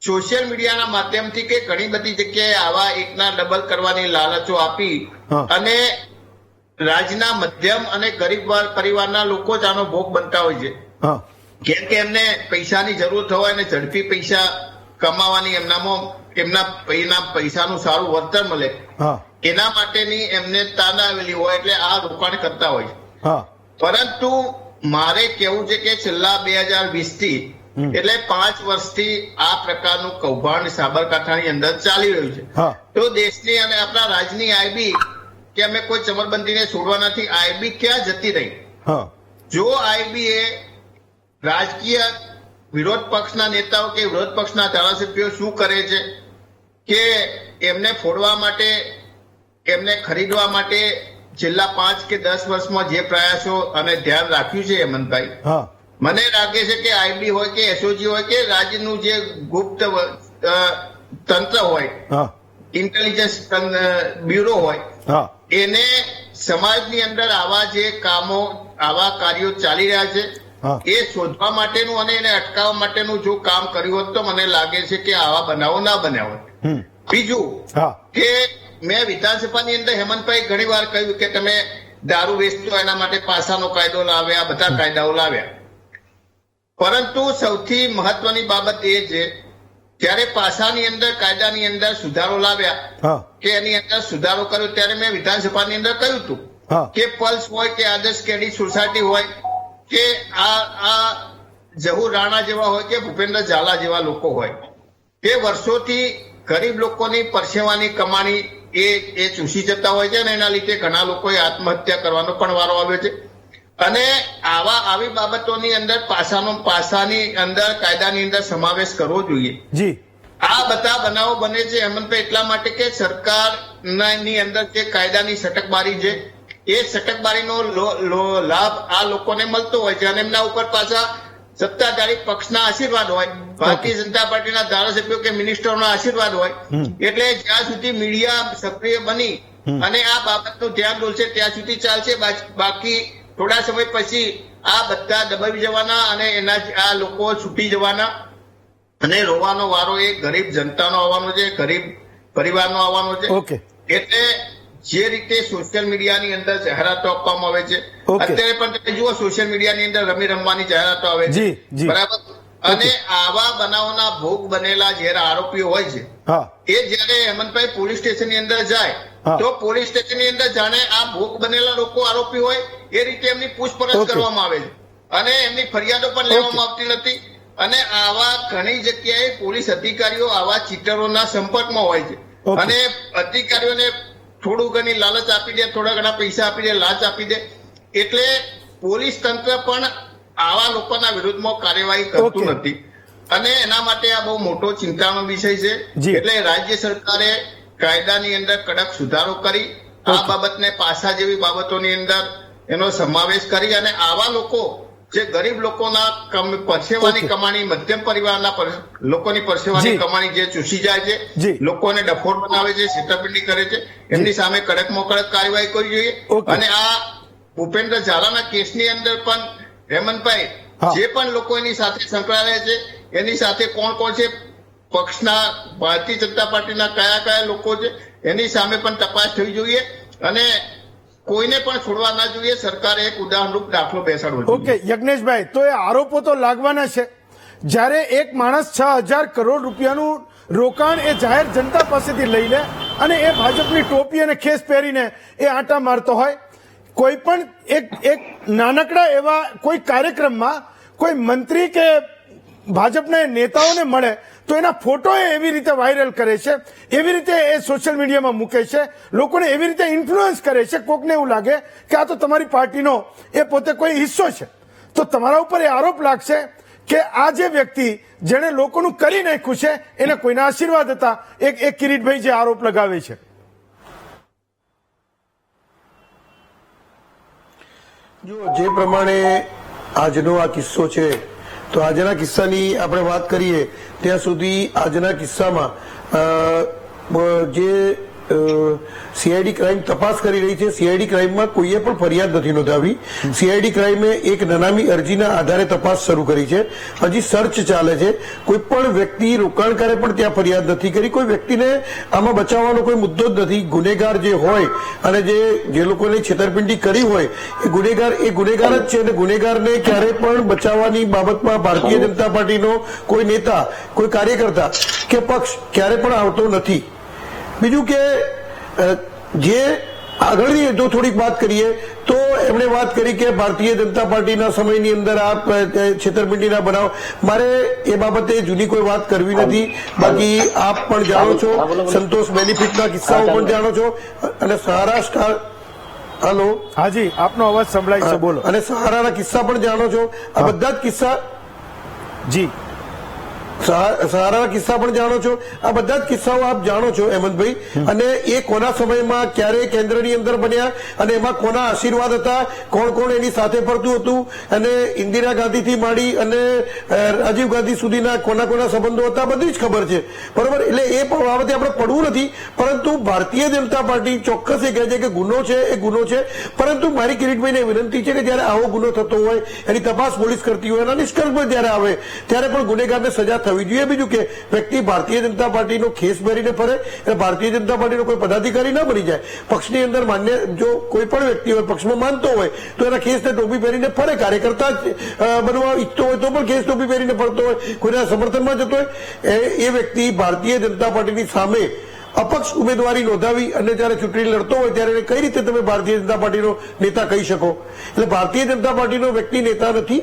સોશિયલ મીડિયાના માધ્યમથી કે ઘણી બધી જગ્યાએ આવા એકના ડબલ કરવાની લાલચો આપી હા. અને રાજ્યના મધ્યમ અને ગરીબ પરિવારના લોકો જ આનો ભોગ બનતા હોય છે. હા. કેમ કે એમને પૈસાની જરૂર હોય અને ઝડપી પૈસા કમાવાની એમના પૈસાનું સારું વળતર મળે, હા. એના માટેની એમને તાન આવેલી હોય એટલે આ રોકાણ કરતા હોય છે. હા. પરંતુ મારે કેવું છે કે છેલ્લા 2020 થી એટલે 5 વર્ષથી આ પ્રકારનું કૌભાંડ સાબરકાંઠાની અંદર ચાલી રહ્યું છે. હા. તો દેશની અને આપણા રાજ્યની આઈબી, કે અમે કોઈ ચમરબંધીને છોડવા નથી, આઈબી ક્યાં જતી રહી? હા. જો આઈબી એ રાજકીય વિરોધ પક્ષના નેતાઓ કે વિરોધ પક્ષના ધારાસભ્યો શું કરે છે કે એમને ફોડવા માટે, એમને ખરીદવા માટે છેલ્લા 5 કે 10 વર્ષમાં જે પ્રયાસો અને ધ્યાન રાખ્યું છે હેમંતભાઈ, હા, મને લાગે છે કે આઈબી હોય કે એસઓજી હોય કે રાજ્યનું જે ગુપ્ત તંત્ર હોય, હા, ઇન્ટેલિજન્સ બ્યુરો હોય, હા, એને સમાજની અંદર આવા જે કામો, આવા કાર્યો ચાલી રહ્યા છે હા, એ શોધવા માટેનું અને એને અટકાવવા માટેનું જો કામ કર્યું હોત તો મને લાગે છે કે આવા બનાવો ના બન્યા હોત. હમ, બીજું હા, કે મેં વિધાનસભાની અંદર હેમંતભાઈ ઘણી વાર કહ્યું કે તમે દારૂ વેચતો એના માટે પાસાનો કાયદો લાવ્યા, બધા કાયદાઓ લાવ્યા, પરંતુ સૌથી મહત્વની બાબત એ છે ત્યારે પાસાની અંદર, કાયદાની અંદર સુધારો લાવ્યા હા, કે એની અંદર સુધારો કર્યો ત્યારે મેં વિધાનસભાની અંદર કહ્યું હતું હા, કે પલ્સ હોય કે આદર્શ ક્રેડિટ સોસાયટી હોય કે આ ઝહુર રાણા જેવા હોય કે ભૂપેન્દ્ર ઝાલા જેવા લોકો હોય, તે વર્ષોથી ગરીબ લોકોની પરસેવાની કમાણી એ ચૂસી જતા હોય છે અને એના લીધે ઘણા લોકોએ આત્મહત્યા કરવાનો પણ વારો આવ્યો છે. અને આવી બાબતોની અંદર પાસાની અંદર, કાયદાની અંદર સમાવેશ કરવો જોઈએ. જી, આ બધા બનાવો બને છે હેમંતભાઈ એટલા માટે કે સરકારની અંદર જે કાયદાની સટકબારી છે એ સટકબારીનો લાભ આ લોકોને મળતો હોય છે અને એમના ઉપર પાછા સત્તાધારી પક્ષના આશીર્વાદ હોય, ભારતીય જનતા પાર્ટીના ધારાસભ્યો કે મિનિસ્ટરોના આશીર્વાદ હોય. એટલે જ્યાં સુધી મીડિયા સક્રિય બની અને આ બાબતનું ધ્યાન દોરશે ત્યાં સુધી ચાલશે, બાકી થોડા સમય પછી આ બધા દબાવી જવાના અને આ લોકો છૂટી જવાના અને રોવાનો વારો એ ગરીબ જનતાનો આવવાનો છે, ગરીબ પરિવારનો આવવાનો છે. ઓકે, એટલે જે રીતે સોશિયલ મીડિયાની અંદર જાહેરાતો આપવામાં આવે છે, અત્યારે પણ તમે જુઓ સોશિયલ મીડિયાની અંદર રમવાની જાહેરાતો આવે છે, બરાબર, અને આવા બનાવોના ભોગ બનેલા જયારે આરોપીઓ હોય છે એ જયારે હેમંતભાઈ પોલીસ સ્ટેશનની અંદર જાય તો પોલીસ સ્ટેશનની અંદર જાણે આ ભોગ બનેલા લોકો આરોપી હોય એ રીતે એમની પૂછપરછ કરવામાં આવે છે અને એમની ફરિયાદો પણ લેવામાં આવતી નથી. અને આવા ઘણી જગ્યાએ પોલીસ અધિકારીઓ આવા ચીટરોના સંપર્કમાં હોય છે અને અધિકારીઓને થોડું ઘણી લાલચ આપી દે, થોડા ઘણા પૈસા આપી દે, લાંચ આપી દે, એટલે પોલીસ તંત્ર પણ આવા લોકોના વિરુદ્ધમાં કાર્યવાહી કરતું નથી અને એના માટે આ બહુ મોટો ચિંતાનો વિષય છે. એટલે રાજ્ય સરકારે કાયદાની અંદર કડક સુધારો કરી આ બાબતને પાસા જેવી બાબતોની અંદર એનો સમાવેશ કરી અને આવા લોકો જે ગરીબ લોકોના પરસેવાની કમાણી, મધ્યમ પરિવારના લોકોની પરસેવાની કમાણી જે ચૂસી જાય છે, લોકોને ડફોર બનાવે છે, છેતરપિંડી કરે છે, એમની સામે કડકમાં કડક કાર્યવાહી કરવી જોઈએ. અને આ ભૂપેન્દ્ર ઝાલાના કેસની અંદર પણ હેમંતભાઈ જે પણ લોકો એની સાથે સંકળાયેલા છે એની સાથે કોણ કોણ છે, પક્ષના ભારતીય જનતા પાર્ટીના કયા કયા લોકો છે એની સામે પણ તપાસ થવી જોઈએ અને કોઈને પણ છોડવા ના જોઈએ. સરકારે એક ઉદાહરણરૂપ દાખલો બેસાડવો જોઈએ. ઓકે યજ્ઞેશભાઈ, તો એ આરોપો તો લાગવાના છે. જ્યારે એક માણસ 6,000 કરોડ રૂપિયાનું રોકાણ એ જાહેર જનતા પાસેથી લઈ લે અને એ ભાજપની ટોપી અને ખેસ પહેરીને એ આંટા મારતો હોય, કોઈ પણ એક નાનકડા એવા કોઈ કાર્યક્રમમાં કોઈ મંત્રી કે ભાજપના નેતાઓને મળે તો એના ફોટો એવી રીતે વાયરલ કરે છે, એવી રીતે એ સોશિયલ મીડિયામાં મૂકે છે, લોકોને એવી રીતે ઇન્ફ્લુઅન્સ કરે છે, કોકને એવું લાગે કે આ તો તમારી પાર્ટીનો એ પોતે કોઈ હિસ્સો છે. તો તમારા ઉપર એ આરોપ લાગશે કે આ જે વ્યક્તિ જેણે લોકોનું કરી નાખ્યું છે એને કોઈના આશીર્વાદ હતા. એક કિરીટભાઈ જે આરોપ લગાવે છે. જો જે પ્રમાણે આજનો આ કિસ્સો છે તો આજના કિસ્સાની આપણે વાત કરીએ ત્યાં સુધી આજના કિસ્સામાં જે સીઆઈડી ક્રાઇમ તપાસ કરી રહી છે, સીઆઈડી ક્રાઇમમાં કોઈએ પણ ફરિયાદ નથી નોંધાવી. સીઆઈડી ક્રાઇમે એક નનામી અરજીના આધારે તપાસ શરૂ કરી છે. હજી સર્ચ ચાલે છે. કોઈ પણ વ્યક્તિ, રોકાણકારે પણ ત્યાં ફરિયાદ નથી કરી. કોઈ વ્યક્તિને આમાં બચાવવાનો કોઈ મુદ્દો જ નથી. ગુનેગાર જે હોય અને જે લોકોને છેતરપિંડી કરી હોય એ ગુનેગાર જ છે અને ગુનેગારને ક્યારે પણ બચાવવાની બાબતમાં ભારતીય જનતા પાર્ટીનો કોઈ નેતા, કોઈ કાર્યકર્તા કે પક્ષ ક્યારે પણ આવતો નથી. બીજું કે જે આગળની જો થોડીક વાત કરીએ તો એમણે વાત કરી કે ભારતીય જનતા પાર્ટીના સમયની અંદર આ છેતરપિંડીના બનાવ, મારે એ બાબતે જૂની કોઈ વાત કરવી નથી. બાકી આપ પણ જાણો છો, સંતોષ બેનિફિટના કિસ્સાઓ પણ જાણો છો અને સહારા સ્ટાર, હલો, હાજી આપનો અવાજ સંભળાય છે, બોલો. અને સહારાના કિસ્સા પણ જાણો છો. આ બધા જ કિસ્સા જી સહારાના કિસ્સા પણ જાણો છો, આ બધા જ કિસ્સાઓ આપ જાણો છો હેમંતભાઈ, અને એ કોના સમયમાં ક્યારે કેન્દ્રની અંદર બન્યા અને એમાં કોના આશીર્વાદ હતા, કોણ કોણ એની સાથે ફરતું હતું, અને ઇન્દિરા ગાંધીથી માંડી અને રાજીવ ગાંધી સુધીના કોના કોના સંબંધો હતા, બધી જ ખબર છે, બરોબર. એટલે એ બાબતે આપણે પડવું નથી, પરંતુ ભારતીય જનતા પાર્ટી ચોક્કસ એ કહે છે કે ગુનો છે એ ગુનો છે, પરંતુ મારી કિરીટભાઈને વિનંતી છે કે જયારે આવો ગુનો થતો હોય, એની તપાસ પોલીસ કરતી હોય, એના નિષ્કર્ષ જયારે આવે ત્યારે પણ ગુનેગારને સજા થવી જોઈએ. બીજું કે વ્યક્તિ ભારતીય જનતા પાર્ટીનો ખેસ પહેરીને ફરે એટલે ભારતીય જનતા પાર્ટીનો કોઈ પદાધિકારી ના બની જાય. પક્ષની અંદર માન્ય જો કોઈ પણ વ્યક્તિ હોય, પક્ષમાં માનતો હોય તો એના ખેસને ટોપી પહેરીને ફરે, કાર્યકર્તા બનવા ઈચ્છતો હોય તો પણ ખેસ ટોપી પહેરીને ફરતો હોય, કોઈના સમર્થનમાં જતો હોય, એ વ્યક્તિ ભારતીય જનતા પાર્ટીની સામે અપક્ષ ઉમેદવારી નોંધાવી અને જયારે ચૂંટણી લડતો હોય ત્યારે કઈ રીતે તમે ભારતીય જનતા પાર્ટીનો નેતા કહી શકો? એટલે ભારતીય જનતા પાર્ટીનો વ્યક્તિ નેતા નથી.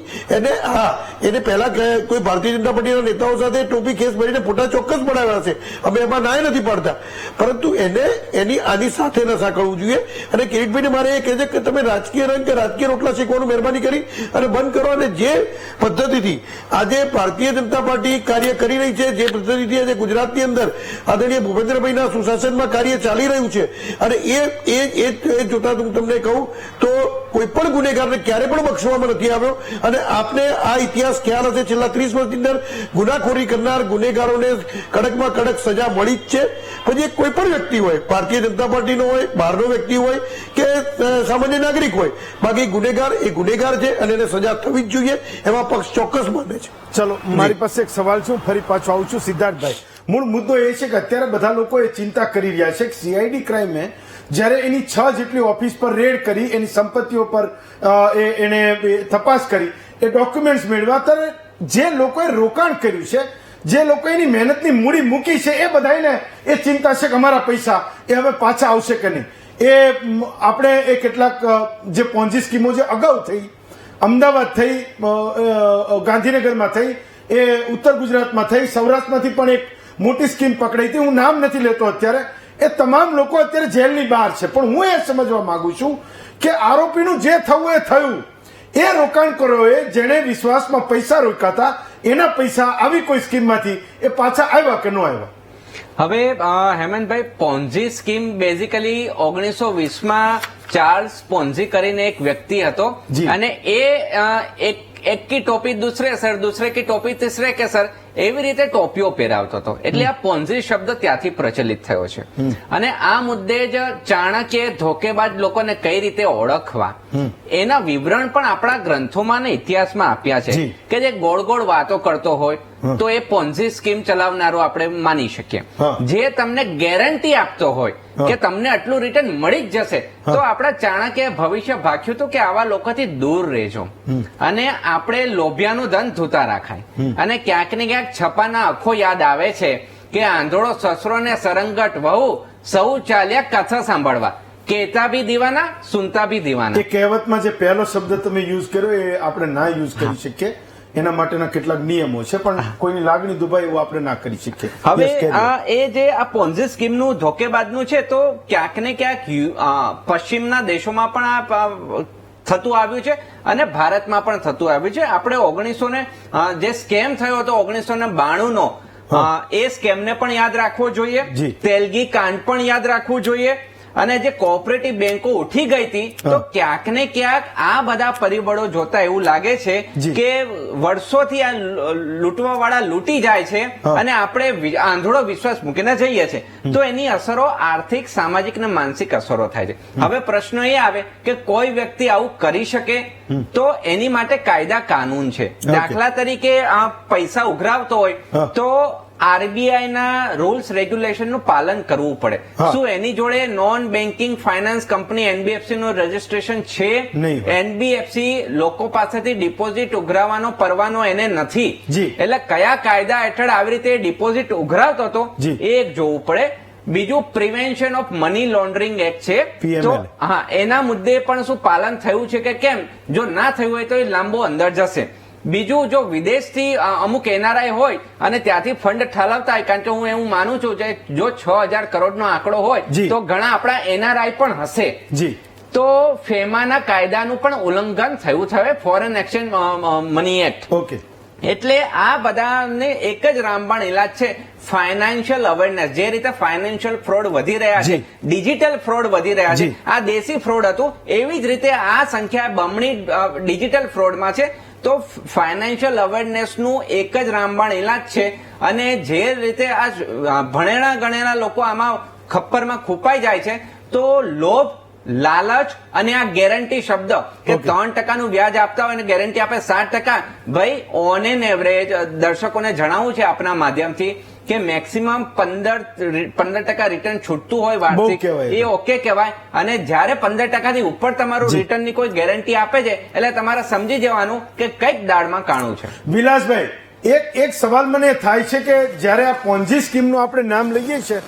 એને પહેલા કોઈ ભારતીય જનતા પાર્ટીના નેતાઓ સાથે ટોપી કેસ ભરીને ફોટા ચોક્કસ પડાવ્યા છે, અમે એમાં નાય નથી પાડતા, પરંતુ એને એની આની સાથે ન સાંકળવું જોઈએ. અને કિરીટભાઈને મારે એ કહે છે કે તમે રાજકીય રંગ કે રાજકીય રોટલા શીખવાનું મહેરબાની કરી અને બંધ કરો, અને જે પદ્ધતિથી આજે ભારતીય જનતા પાર્ટી કાર્ય કરી રહી છે, જે પદ્ધતિથી આજે ગુજરાતની અંદર આદરણીય ભૂપેન્દ્રભાઈ સુશાસનમાં કાર્ય ચાલી રહ્યું છે, અને એ જોતા હું તમને કહું તો કોઈ પણ ગુનેગારને ક્યારે પણ બક્ષવામાં નથી આવ્યો. અને આપને આ ઇતિહાસ ખ્યાલ હશે, છેલ્લા 30 વર્ષની અંદર ગુનાખોરી કરનાર ગુનેગારોને કડકમાં કડક સજા મળી જ છે. પછી કોઈ પણ વ્યક્તિ હોય, ભારતીય જનતા પાર્ટીનો હોય, બહારનો વ્યક્તિ હોય કે સામાન્ય નાગરિક હોય, બાકી ગુનેગાર એ ગુનેગાર છે અને એને સજા થવી જ જોઈએ, એમાં પક્ષ ચોક્કસ માને છે. ચલો, મારી પાસે એક સવાલ છે, ફરી પાછો આવું છું. સિદ્ધાર્થભાઈ, મૂળ મુદ્દો એ છે કે અત્યારે બધા લોકો એ ચિંતા કરી રહ્યા છે કે સીઆઈડી ક્રાઇમે જ્યારે એની 6 જેટલી ઓફિસ પર રેડ કરી, એની સંપત્તિઓ પર એને તપાસ કરી, એ ડોક્યુમેન્ટ્સ મેળવ્યા, ત્યારે જે લોકોએ રોકાણ કર્યું છે, જે લોકો એની મહેનતની મૂડી મૂકી છે, એ બધાને એ ચિંતા છે કે અમારા પૈસા એ હવે પાછા આવશે કે નહીં. આપણે એ કેટલાક જે પોન્જી સ્કીમો જે અગાઉ થઈ, અમદાવાદ થઈ, ગાંધીનગરમાં થઈ, એ ઉત્તર ગુજરાતમાં થઈ, સૌરાષ્ટ્રમાંથી પણ એક મોટી સ્કીમ પકડાઈ હતી, હું નામ નથી લેતો અત્યારે, એ તમામ લોકો અત્યારે જેલની બહાર છે. પણ હું એ સમજવા માંગુ છું કે આરોપીનું જે થવું એ થયું, એ રોકાણકારોએ જેને વિશ્વાસમાં પૈસા રોક્યા હતા, એના પૈસા આવી કોઈ સ્કીમમાંથી એ પાછા આવ્યા કે ન આવ્યા? હવે હેમંતભાઈ, પોન્ઝી સ્કીમ બેઝિકલી 1920માં ચાર્લ્સ પોન્ઝી કરીને એક વ્યક્તિ હતો, અને એ એક કી ટોપી દૂસરે સર, દૂસરે કી ટોપી તીસરે કે સર, એવી રીતે ટોપીઓ પહેરાવતો હતો. એટલે આ પોન્ઝી શબ્દ ત્યાંથી પ્રચલિત થયો છે. અને આ મુદ્દે જ ચાણક્ય ધોકેબાજ લોકોને કઈ રીતે ઓળખવા એના વિવરણ પણ આપણા ગ્રંથોમાં ને ઇતિહાસમાં આપ્યા છે, કે જે ગોળ ગોળ વાતો કરતો હોય તો એ પોન્ઝી સ્કીમ ચલાવનારો આપણે માની શકીએ. જે તમને ગેરંટી આપતો હોય કે તમને આટલું રિટર્ન મળી જ જશે, તો આપણા ચાણક્ય ભવિષ્ય ભાખ્યું હતું કે આવા લોકોથી દૂર રહેજો, અને આપણે લોભિયાનું ધન ધૂતા રાખાય. અને ક્યાંક ને ક્યાંક છપાના આંખો યાદ આવે છે કે આંધળો સસરો ને સરંગટ વહુ સૌ ચાલ્યા કથા સાંભળવા, કહેતા ભી દીવાના સુનતા ભી દીવાના. એ કહેવતમાં જે પહેલો શબ્દ તમે યુઝ કર્યો એ આપણે ના યુઝ કરી શકીએ, એના માટેના કેટલાક નિયમો છે, પણ કોઈની લાગણી દુભાય એવું આપણે ના કરી શકીએ. હવે એ જે આ પોન્ઝી સ્કીમનું ધોકેબાજનું છે, તો ક્યાંક ને ક્યાંક પશ્ચિમના દેશોમાં પણ આ થતું આવ્યું છે અને ભારતમાં પણ થતું આવ્યું છે. આપણે જે સ્કેમ થયો હતો 1992નો, એ સ્કેમને પણ યાદ રાખવો જોઈએ, તેલગી કાંડ પણ યાદ રાખવું જોઈએ. અને જે કોઓપરેટિવ બેંકો ઉઠી ગઈ હતી, તો ક્યાંક ને ક્યાંક આ બધા પરિબળો જોતા એવું લાગે છે કે વર્ષોથી આ લૂંટવા વાળા લૂંટી જાય છે અને આપણે આંધળો વિશ્વાસ મૂકીને જઈએ છીએ, તો એની અસરો આર્થિક, સામાજિક અને માનસિક અસરો થાય છે. હવે પ્રશ્ન એ આવે કે કોઈ વ્યક્તિ આવું કરી શકે તો એની માટે કાયદા કાનૂન છે. દાખલા તરીકે આ પૈસા ઉઘરાવતો હોય તો આરબીઆઈ ના રૂલ્સ રેગ્યુલેશન નું પાલન કરવું પડે. શું એની જોડે non banking finance company NBFC નું રજીસ્ટ્રેશન છે? એનબીએફસી લોકો પાસેથી ડિપોઝિટ ઉઘરાવવાનો પરવાનો એને નથી. એટલે કયા કાયદા હેઠળ આવી રીતે ડિપોઝિટ ઉઘરાવતો હતો એ એક જોવું પડે. બીજું prevention of money laundering act છે, તો એના મુદ્દે પણ શું પાલન થયું છે કે કેમ? જો ના થયું હોય તો એ લાંબો અંદર જશે. બીજું, જો વિદેશથી અમુક એનઆરઆઈ હોય અને ત્યાંથી ફંડ ઠાલવતા હોય, કારણ કે હું એવું માનું છું કે જો 6,000 કરોડનો આંકડો હોય તો ઘણા આપણા એનઆરઆઈ પણ હશે, તો ફેમાના કાયદાનું પણ ઉલ્લંઘન થયું છે, ફોરેન એક્સચેન્જ મની એક્ટ. એટલે આ બધાને એક જ રામબાણ ઇલાજ છે, ફાઇનાન્શિયલ અવેરનેસ. જે રીતે ફાઇનાન્શિયલ ફ્રોડ વધી રહ્યા છે, ડિજિટલ ફ્રોડ વધી રહ્યા છે, આ દેશી ફ્રોડ હતું, એવી જ રીતે આ સંખ્યા બમણી ડિજિટલ ફ્રોડમાં છે. તો ફાઇનાન્શિયલ અવેરનેસનું એક જ રામબાણ ઇલાજ છે. અને જે રીતે આ ભણેલા ગણેલા લોકો આમાં ખપ્પરમાં ખૂપાઈ જાય છે, તો લોભ, લાલચ અને આ ગેરંટી શબ્દ કે 3% વ્યાજ આપતા હોય અને ગેરંટી આપે 7%. ભાઈ, ઓન એન એવરેજ દર્શકોને જણાવવું છે આપના માધ્યમથી કે મેક્સિમમ 15% રિટર્ન છૂટતું હોય વાર્ષિક, એ ઓકે કહેવાય. અને જયારે 15% થી ઉપર તમારું રિટર્નની કોઈ ગેરંટી આપે છે, એટલે તમારે સમજી જવાનું કે કઈક દાળમાં કાણું છે. વિલાસભાઈ, એક સવાલ મને થાય છે કે જયારે આ પોન્જી સ્કીમનું આપણે નામ લઈએ છીએ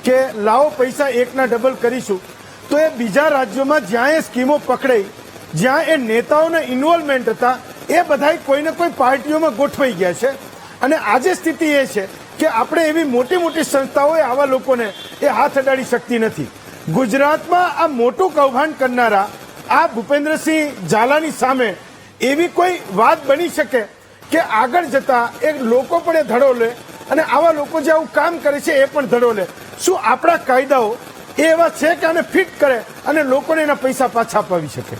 કે લાવો પૈસા એકના ડબલ કરીશું, તો એ બીજા રાજ્યોમાં જ્યાં એ સ્કીમો પકડાઈ, જ્યાં એ નેતાઓના ઇન્વોલ્વમેન્ટ હતા, એ બધા કોઈને કોઈ પાર્ટીઓમાં ગોઠવાઈ ગયા છે. અને આજે સ્થિતિ એ છે કે આપણે એવી મોટી મોટી સંસ્થાઓએ આવા લોકોને એ હાથ અડાડી શકતી નથી. ગુજરાતમાં આ મોટું કૌભાંડ કરનારા આ ભૂપેન્દ્રસિંહ ઝાલાની સામે એવી કોઈ વાત બની શકે કે આગળ જતા એ લોકો પણ એ ધડો લે અને આવા લોકો જે આવું કામ કરે છે એ પણ ધડો લે? શું આપણા કાયદાઓ એવા છે કે આને ફિટ કરે અને લોકોને એના પૈસા પાછા અપાવી શકે?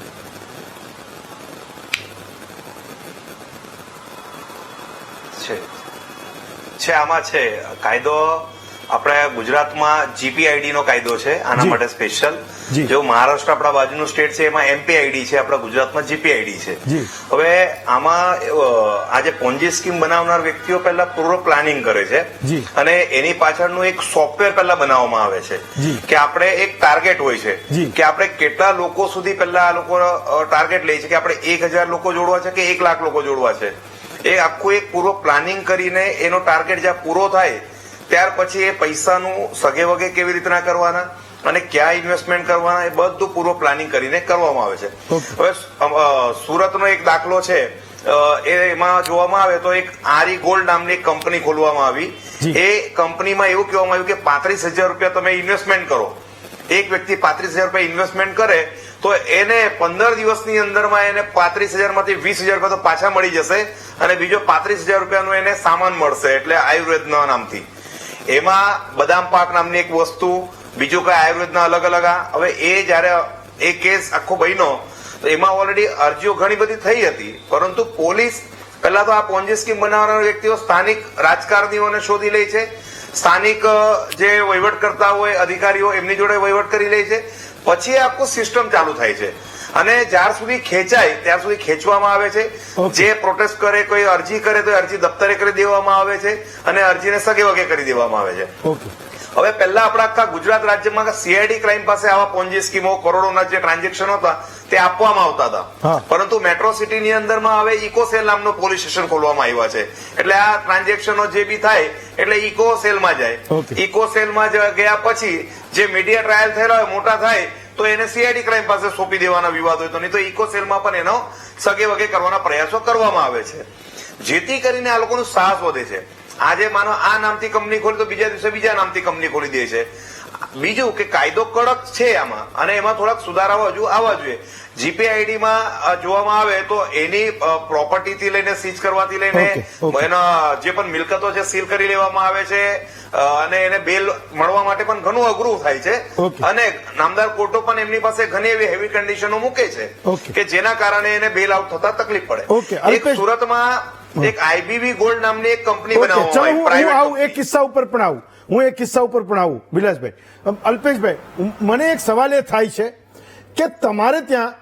છે આમાં છે કાયદો. આપણે ગુજરાતમાં જીપીઆઈડી નો કાયદો છે આના માટે સ્પેશિયલ. જો મહારાષ્ટ્ર આપણા બાજુનું સ્ટેટ છે એમાં એમપીઆઈડી છે, આપણા ગુજરાતમાં જીપીઆઈડી છે. હવે આમાં આજે પોન્જી સ્કીમ બનાવનાર વ્યક્તિઓ પહેલા પૂર્વ પ્લાનિંગ કરે છે અને એની પાછળનું એક સોફ્ટવેર પહેલા બનાવવામાં આવે છે કે આપણે એક ટાર્ગેટ હોય છે કે આપણે કેટલા લોકો સુધી પહેલા આ લોકો ટાર્ગેટ લે છે કે આપણે 1000 લોકો જોડવા છે કે 1 લાખ લોકો જોડવા છે. એ આખું એક પૂર્વ પ્લાનિંગ કરીને એનો ટાર્ગેટ જ્યાં પૂરો થાય ત્યાર પછી એ પૈસાનું સગે વગે કેવી રીતના કરવાના અને ક્યાં ઇન્વેસ્ટમેન્ટ કરવાના, એ બધું પૂર્વ પ્લાનિંગ કરીને કરવામાં આવે છે. હવે સુરતનો એક દાખલો છે, એમાં જોવામાં આવે તો એક આરી ગોલ્ડ નામની એક કંપની ખોલવામાં આવી. એ કંપનીમાં એવું કહેવામાં આવ્યું કે 35,000 રૂપિયા તમે ઇન્વેસ્ટમેન્ટ કરો. એક વ્યક્તિ 35,000 રૂપિયા ઇન્વેસ્ટમેન્ટ કરે તો એને 15 દિવસની અંદરમાં એને 35,000 માંથી 20,000 રૂપિયા તો પાછા મળી જશે અને બીજો 35,000 રૂપિયાનો એને સામાન મળશે, એટલે આયુર્વેદના નામથી. એમાં બદામ પાક નામની એક વસ્તુ, બીજું કઈ આયુર્વેદના અલગ અલગ. હવે એ જયારે એ કેસ આખો બન્યો તો એમાં ઓલરેડી અરજીઓ ઘણી બધી થઈ હતી, પરંતુ પોલીસ પહેલા તો આ પોન્જી સ્કીમ બનાવનાર વ્યક્તિઓ સ્થાનિક રાજકારણીઓને શોધી લે છે, સ્થાનિક જે વહીવટ કરતા હોય અધિકારીઓ એમની જોડે વહીવટ કરી લે છે, પછી આખું સિસ્ટમ ચાલુ થાય છે. અને જ્યાર સુધી ખેંચાય ત્યાં સુધી ખેંચવામાં આવે છે. જે પ્રોટેસ્ટ કરે, કોઈ અરજી કરે તો અરજી દફતરે કરી દેવામાં આવે છે અને અરજીને સગે વગે કરી દેવામાં આવે છે. હવે પહેલા આપણા આખા ગુજરાત રાજ્યમાં સીઆઈડી ક્રાઇમ પાસે આવા પોન્જી સ્કીમો, કરોડોના જે ટ્રાન્ઝેક્શન હતા તે આપવામાં આવતા હતા. પરંતુ મેટ્રો સિટીની અંદરમાં હવે ઇકોસેલ નામનો પોલીસ સ્ટેશન ખોલવામાં આવ્યા છે. એટલે આ ટ્રાન્ઝેક્શનો જે બી થાય એટલે ઇકોસેલમાં જાય. ઇકોસેલમાં ગયા પછી જે મીડિયા ટ્રાયલ થયેલા હોય, મોટા થાય તો એને સીઆઈડી ક્રાઇમ પાસે સોંપી દેવાના વિવાદ હોય તો, નહીં તો ઇકોસેલમાં પણ એનો સગે વગે કરવાના પ્રયાસો કરવામાં આવે છે, જેથી કરીને આ લોકોનું સાહસ વધે છે. આજે માનો આ નામથી કંપની ખોલી તો બીજા દિવસે બીજા નામથી કંપની ખોલી દે છે. બીજું કે કાયદો કડક છે આમાં અને એમાં થોડાક સુધારાઓ હજુ આવવા જોઈએ. જીપીઆઈડીમાં જોવામાં આવે તો એની પ્રોપર્ટીથી લઈને સીઝ કરવાથી લઈને એના જે પણ મિલકતો છે સીલ કરી લેવામાં આવે છે અને એને બેલ મળવા માટે પણ ઘણું અઘરું થાય છે. અને નામદાર કોર્ટો પણ એમની પાસે ઘણી એવી હેવી કન્ડિશનો મૂકે છે કે જેના કારણે એને બેલ આઉટ થતા તકલીફ પડે. એક સુરતમાં એક આઈબીવી ગોલ્ડ નામની એક કંપની બનાવવામાં આવી. એક કિસ્સા ઉપર પણ આવું વિલાસભાઈ. અલ્પેશભાઈ, મને એક સવાલ એ થાય છે કે તમારે ત્યાં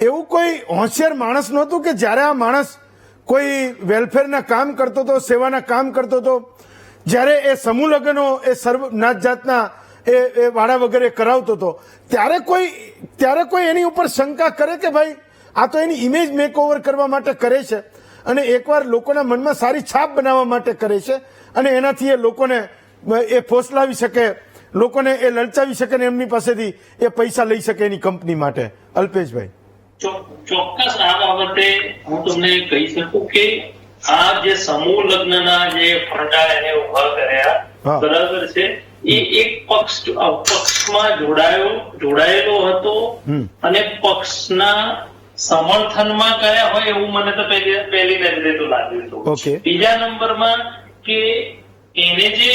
એવું કોઈ હોશિયાર માણસ નહોતું કે જ્યારે આ માણસ કોઈ વેલફેરના કામ કરતો હતો, સેવાના કામ કરતો હતો, જ્યારે એ સમૂહ લગ્નો એ સર્વ નાત જાતના એ વાડા વગેરે કરાવતો હતો, ત્યારે કોઈ એની ઉપર શંકા કરે કે ભાઈ આ તો એની ઇમેજ મેકઓવર કરવા માટે કરે છે અને એકવાર લોકોના મનમાં સારી છાપ બનાવવા માટે કરે છે અને એનાથી એ લોકોને એ ફોસલાવી શકે, લોકોને એ લલચાવી શકે ને એમની પાસેથી એ પૈસા લઈ શકે એની કંપની માટે? અલ્પેશભાઈ, ચોક્કસ આ બાબતે હું તમને કહી શકું કે આ જે સમૂહ લગ્નના જે ફંડા એને ઉભા કર્યા, બરાબર છે, એ એક પક્ષમાં જોડાયેલો હતો અને પક્ષના સમર્થનમાં કર્યા હોય એવું મને તો પહેલી નજરે તો લાગ્યું હતું. Okay. બીજા નંબરમાં કે એને જે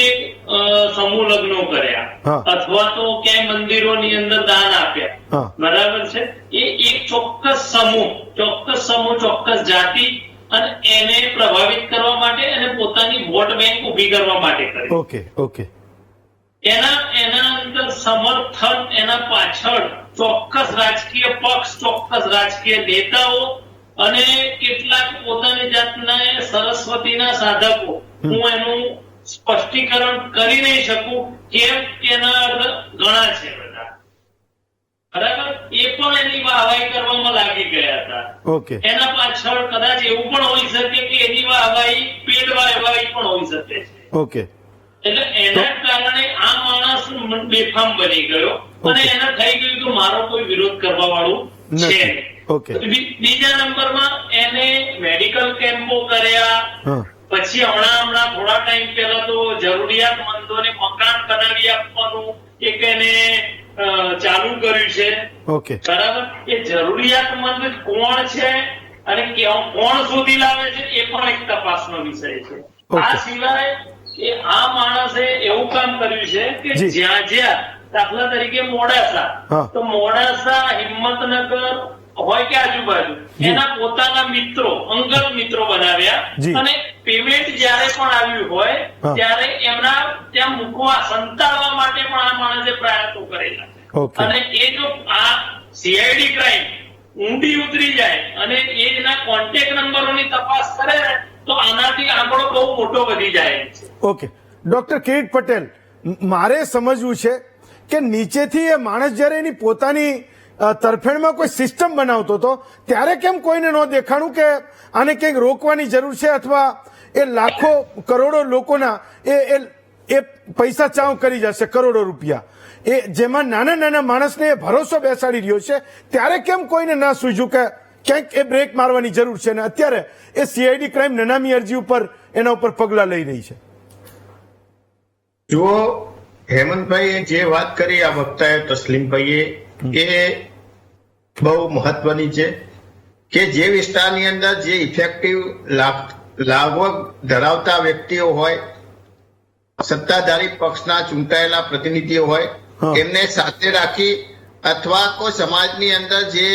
સમૂહ લગ્નો કર્યા હા. અથવા તો ક્યાંય મંદિરોની અંદર દાન આપ્યા, હા. બરાબર છે, એ એક ચોક્કસ સમૂહ ચોક્કસ જાતિ અને એને પ્રભાવિત કરવા માટે અને પોતાની વોટ બેંક ઉભી કરવા માટે કરી. ઓકે. એના અંદર સમર્થન, એના પાછળ ચોક્કસ રાજકીય પક્ષ, ચોક્કસ રાજકીય નેતાઓ અને કેટલાક પોતાની જાતના સરસ્વતીના સાધકો, હું એનું સ્પષ્ટીકરણ કરી નહીં શકું કેમ કે એના અર્થ ઘણા છે બધા, બરાબર, એ પણ એની વાહવાહી કરવામાં લાગી ગયા હતા. ઓકે. એના પાછળ કદાચ એવું પણ હોઈ શકે કે એની વાહવાહી પેડ વાહવાહી પણ હોઈ શકે છે. ઓકે. એટલે એના કારણે આ માણસ બેફામ બની ગયો અને એને થઈ ગયું કે મારો કોઈ વિરોધ કરવા વાળું છે નથી. નહીં. ઓકે. બીજા નંબરમાં એને મેડિકલ કેમ્પો કર્યા, હા. પછી હમણાં થોડા ટાઈમ પહેલા તો જરૂરિયાતમંદોને મકાન બનાવી આપવાનું એક એને ચાલુ કર્યું છે. ઓકે. બરાબર, એ જરૂરિયાતમંદ કોણ છે અને કોણ શોધી લાવે છે એ પણ એક તપાસનો વિષય છે. ઓકે. આ સિવાય કે આ માણસે એવું કામ કર્યું છે કે જી. જ્યાં દાખલા તરીકે મોડાસા, હા. તો મોડાસા, હિંમતનગર હોય કે આજુબાજુ એના પોતાના મિત્રો, અંગત મિત્રો બનાવ્યા જી. અને પેમેન્ટ જયારે પણ આવ્યું હોય હા. ત્યારે એમના ત્યાં મૂકવા, સંતાડવા માટે પણ આ માણસે પ્રયત્નો કરેલા છે. ઓકે. અને એ જો આ સીઆઈડી ક્રાઇમ ઊંડી ઉતરી જાય અને એના કોન્ટેક્ટ નંબરોની તપાસ કરે તો આનાથી આંકડો બહુ મોટો વધી જાય છે. ઓકે. ડોક્ટર કિરીટ પટેલ, મારે સમજવું છે કે નીચેથી એ માણસ જયારે એની પોતાની તરફેણમાં કોઈ સિસ્ટમ બનાવતો હતો ત્યારે કેમ કોઈને ન દેખાણું કે આને કંઈક રોકવાની જરૂર છે, અથવા એ લાખો કરોડો લોકોના એ પૈસા ચાવ કરી જશે, કરોડો રૂપિયા, એ જેમાં નાના માણસને એ ભરોસો બેસાડી રહ્યો છે, ત્યારે કેમ કોઈને ના સૂઝ્યું કે ક્યાંક એ બ્રેક મારવાની જરૂર છે, ને અત્યારે એ સીઆઈડી ક્રાઇમ નનામી અરજી ઉપર એના ઉપર પગલા લઈ રહી છે? જો હેમંતભાઈએ જે વાત કરી આ વક્તાએ, તસ્લીમભાઈએ, એ બહુ મહત્વની છે કે જે વિસ્તારની અંદર જે ઇફેક્ટિવ લાગવગ ધરાવતા વ્યક્તિઓ હોય, સત્તાધારી પક્ષના ચૂંટાયેલા પ્રતિનિધિઓ હોય, એમને સાથે રાખી અથવા કોઈ સમાજની અંદર જે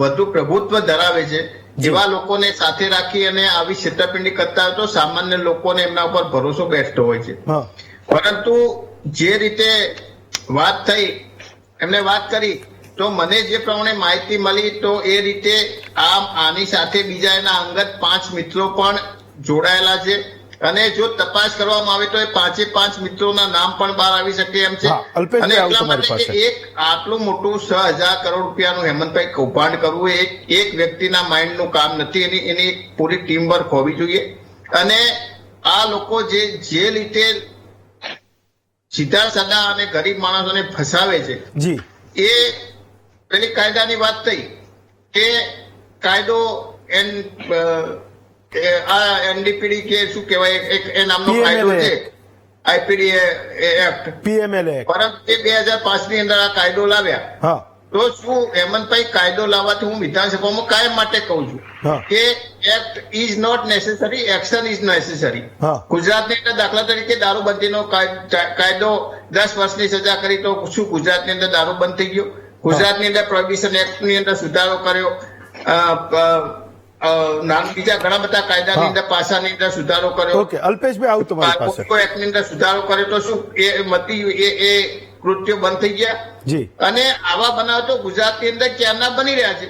વધુ પ્રભુત્વ ધરાવે છે એવા લોકોને સાથે રાખી અને આવી છેતરપિંડી કરતા હોય તો સામાન્ય લોકોને એમના ઉપર ભરોસો બેસતો હોય છે. પરંતુ જે રીતે વાત થઈ, એમને વાત કરી, તો મને જે પ્રમાણે માહિતી મળી તો એ રીતે આની સાથે બીજા એના અંગત 5 મિત્રો પણ જોડાયેલા છે અને જો તપાસ કરવામાં આવે તો એ 5 મિત્રોના નામ પણ બહાર આવી શકે એમ છે. અને એટલા માટે કે એક આટલું મોટું 6,000 કરોડ રૂપિયાનું હેમંતભાઈ કૌભાંડ કરવું એ એક વ્યક્તિના માઇન્ડનું કામ નથી, એની પૂરી ટીમ વર્ક હોવી જોઈએ. અને આ લોકો જે રીતે સીધા સાદા અને ગરીબ માણસોને ફસાવે છે, જી, એ પેલી કાયદાની વાત થઈ કે કાયદો આ એનડીપીડી કે શું કહેવાય, એક એ નામનો કાયદો છે, આઈપીડી એક્ટ, પીએમએલ એક્ટ, પરંતુ તે 2005 ની અંદર આ કાયદો લાવ્યા. તો શું હેમંતભાઈ, કાયદો લાવવાથી હું વિધાનસભામાં કાયમ માટે કહું છું કે act is not necessary, action is necessary. ગુજરાતની અંદર દાખલા તરીકે દારૂબંધીનો કાયદો 10 વર્ષની સજા કરી તો શું ગુજરાતની અંદર દારૂ બંધ થઈ ગયો? ગુજરાતની અંદર પ્રોહિબિશન એક્ટ ની અંદર સુધારો કર્યો, બીજા ઘણા બધા કાયદાની અંદર પાસાની અંદર સુધારો કર્યો, અલ્પેશભાઈ આવું તમારી પાસે એક્ટ ની અંદર સુધારો કર્યો, તો શું એ કૃત્યો બંધ થઈ ગયા? જી. અને આવા બનાવ તો ગુજરાતની અંદર ક્યારના બની રહ્યા છે.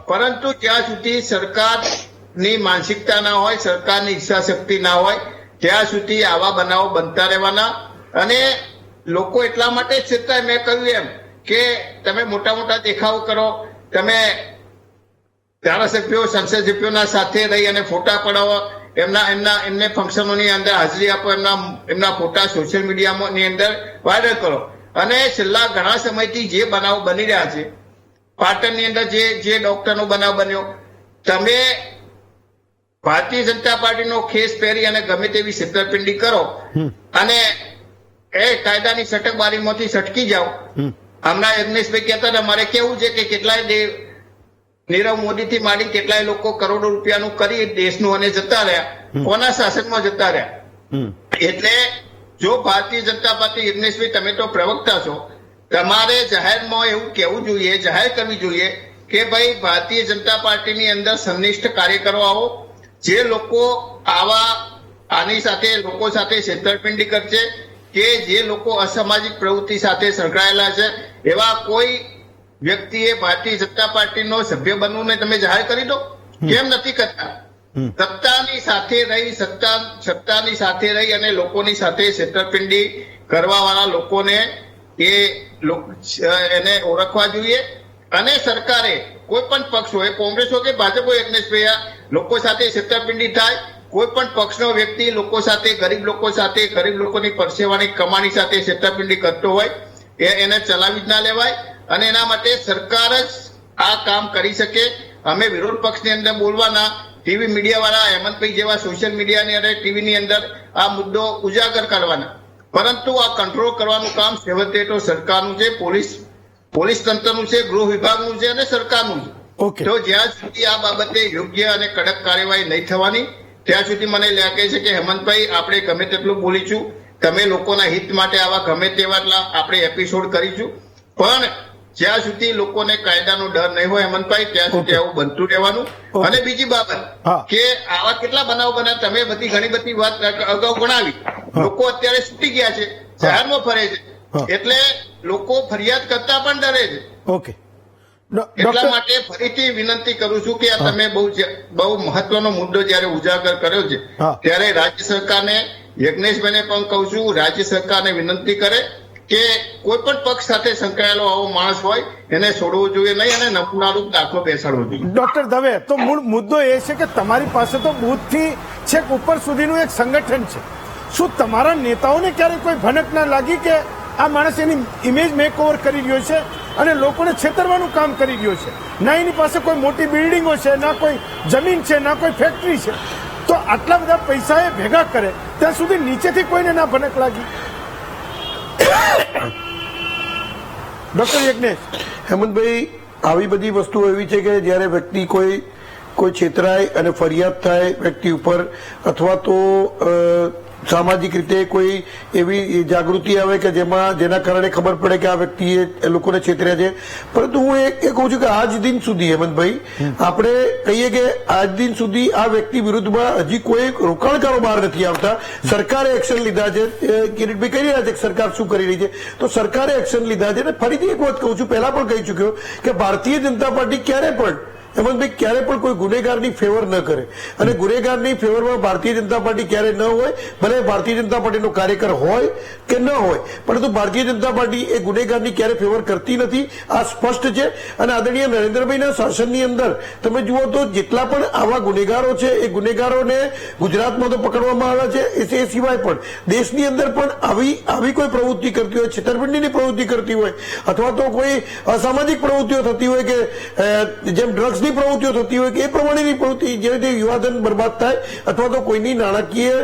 પરંતુ જ્યાં સુધી સરકારની માનસિકતા ના હોય, સરકારની ઈચ્છા શક્તિ ના હોય, ત્યાં સુધી આવા બનાવો બનતા રહેવાના. અને લોકો એટલા માટે જ છતાં મેં કહ્યું એમ કે તમે મોટા દેખાવો કરો, તમે ધારાસભ્યો, સંસદ સભ્યોના સાથે રહી અને ફોટા પડાવો, એમને ફંક્શનોની અંદર હાજરી આપો, એમના ફોટા સોશિયલ મીડિયાની અંદર વાયરલ કરો. અને છેલ્લા ઘણા સમયથી જે બનાવ બની રહ્યા છે, પાટણની અંદર જે ડોક્ટરનો બનાવ બન્યો, તમે ભારતીય જનતા પાર્ટીનો ખેસ પહેરી અને ગમે તેવી છેતરપિંડી કરો અને એ કાયદાની સટકબારીમાંથી સટકી જાઓ. હમણાં યજ્ઞેશભાઈ કહેતા હતા, મારે કેવું છે કે કેટલાય નીરવ મોદીથી માંડી કેટલાય લોકો કરોડો રૂપિયાનું કરી દેશનું અને જતા રહ્યા, કોના શાસનમાં જતા રહ્યા. એટલે જો ભારતીય જનતા પાર્ટી, યજ્ઞેશભાઈ તમે તો પ્રવક્તા છો, તમારે જાહેરમાં એવું કહેવું જોઈએ, જાહેર કરવી જોઈએ કે ભાઈ ભારતીય જનતા પાર્ટીની અંદર સંનિષ્ઠ કાર્યકરો આવો, જે લોકો આની સાથે લોકો સાથે છેતરપિંડી કરશે કે જે લોકો અસામાજિક પ્રવૃત્તિ સાથે સંકળાયેલા છે એવા કોઈ વ્યક્તિએ ભારતીય જનતા પાર્ટીનો સભ્ય બનવું ને તમે જાહેર કરી દો. કેમ નથી કરતા? સત્તાની સાથે રહી અને લોકોની સાથે છેતરપિંડી કરવા વાળા લોકોને એને ઓળખવા જોઈએ. અને સરકારે કોઈ પણ પક્ષ હોય, કોંગ્રેસ હોય કે ભાજપ હોય, યજ્ઞેશભાઈ, લોકો સાથે છેતરપિંડી થાય, કોઈ પણ પક્ષનો વ્યક્તિ લોકો સાથે, ગરીબ લોકોની પરસેવાની કમાણી સાથે છેતરપિંડી કરતો હોય એને ચલાવી જ ના લેવાય. અને એના માટે સરકાર જ આ કામ કરી શકે. અમે વિરોધ પક્ષની અંદર બોલવાના, ટીવી મીડિયા વાળા હેમંતભાઈ જેવા સોશિયલ મીડિયાની અને ટીવીની અંદર આ મુદ્દો ઉજાગર કરવાના, પરંતુ આ કંટ્રોલ કરવાનું કામ છેવટે તો સરકારનું છે, પોલીસ તંત્રનું છે, ગૃહ વિભાગનું છે અને સરકારનું છે. તો જ્યાં સુધી આ બાબતે યોગ્ય અને કડક કાર્યવાહી નહીં થવાની ત્યાં સુધી મને લાગે છે કે હેમંતભાઈ, આપણે ગમે તેટલું બોલીશું, તમે લોકોના હિત માટે આવા ગમે તેવા આપણે એપિસોડ કરીશું, પણ જ્યાં સુધી લોકોને કાયદાનો ડર નહીં હોય હેમંતભાઈ, ત્યાં સુધી આવું બનતું રહેવાનું. અને બીજી બાબત કે આવા કેટલા બનાવ બન્યા, તમે ઘણી બધી વાત અગાઉ ગણાવી, લોકો અત્યારે છૂટી ગયા છે, જાહેરમાં ફરે છે, એટલે લોકો ફરિયાદ કરતા પણ ડરે છે. ઓકે, એટલા માટે ફરીથી વિનંતી કરું છું કે આ તમે બહુ મહત્વનો મુદ્દો જયારે ઉજાગર કર્યો છે ત્યારે રાજ્ય સરકારને, યજ્ઞેશભાઈને પણ કહું છું, રાજ્ય સરકારને વિનંતી કરે કે કોઈ પણ પક્ષ સાથે સંકળાયેલો આવો માણસ હોય એને છોડવો જોઈએ નહીં અને નમૂનારૂપ દાખલો બેસાડવો જોઈએ. ડોક્ટર દવે, તો મૂળ મુદ્દો એ છે કે તમારી પાસે તો બૂથથી છેક ઉપર સુધીનું એક સંગઠન છે. શું તમારા નેતાઓને ક્યારે કોઈ ભનક ના લાગી કે આ માણસ એની ઇમેજ મેક ઓવર કરી રહ્યો છે અને લોકોને છેતરવાનું કામ કરી રહ્યો છે? ના એની પાસે કોઈ મોટી બિલ્ડિંગો છે, ના કોઈ જમીન છે, ના કોઈ ફેક્ટરી છે, તો આટલા બધા પૈસા એ ભેગા કરે ત્યાં સુધી નીચેથી કોઈને ના ભનક લાગી? ડોક્ટર યજ્ઞેશ. હેમંતભાઈ, આવી બધી વસ્તુઓ એવી છે કે જયારે વ્યક્તિ કોઈ છેતરાય અને ફરિયાદ થાય વ્યક્તિ ઉપર, અથવા તો સામાજિક રીતે કોઈ એવી જાગૃતિ આવે કે જેના કારણે ખબર પડે કે આ વ્યક્તિએ લોકોને છેતર્યા છે. પરંતુ હું એ કહું છું કે આજ દિન સુધી, હેમંતભાઈ, આપણે કહીએ કે આજ દિન સુધી આ વ્યક્તિ વિરુદ્ધમાં હજી કોઈ રોકાણકારો બહાર નથી આવતા. સરકારે એક્શન લીધા છે, કિરીટભાઈ કહી રહ્યા છે કે સરકાર શું કરી રહી છે, તો સરકારે એક્શન લીધા છે. અને ફરીથી એક વાત કહું છું, પહેલા પણ કહી ચુક્યો કે ભારતીય જનતા પાર્ટી ક્યારે પણ, હેમંતભાઈ, ક્યારે પણ કોઈ ગુનેગારની ફેવર ન કરે. અને ગુનેગારની ફેવરમાં ભારતીય જનતા પાર્ટી ક્યારે ન હોય, ભલે ભારતીય જનતા પાર્ટીનો કાર્યકર હોય કે ન હોય, પરંતુ ભારતીય જનતા પાર્ટી એ ગુનેગારની ક્યારે ફેવર કરતી નથી. આ સ્પષ્ટ છે. અને આદરણીય નરેન્દ્રભાઈના શાસનની અંદર તમે જુઓ તો જેટલા પણ આવા ગુનેગારો છે એ ગુનેગારોને ગુજરાતમાં તો પકડવામાં આવ્યા છે, એ સિવાય પણ દેશની અંદર પણ આવી કોઈ પ્રવૃત્તિ કરતી હોય, છેતરપિંડીની પ્રવૃત્તિ કરતી હોય, અથવા તો કોઈ અસામાજિક પ્રવૃત્તિઓ થતી હોય કે જેમ ડ્રગ્સ પ્રવૃત્તિઓ થતી હોય કે એ પ્રમાણેની પ્રવૃત્તિ, જે રીતે યુવાધન બરબાદ થાય અથવા તો કોઈની નાણાકીય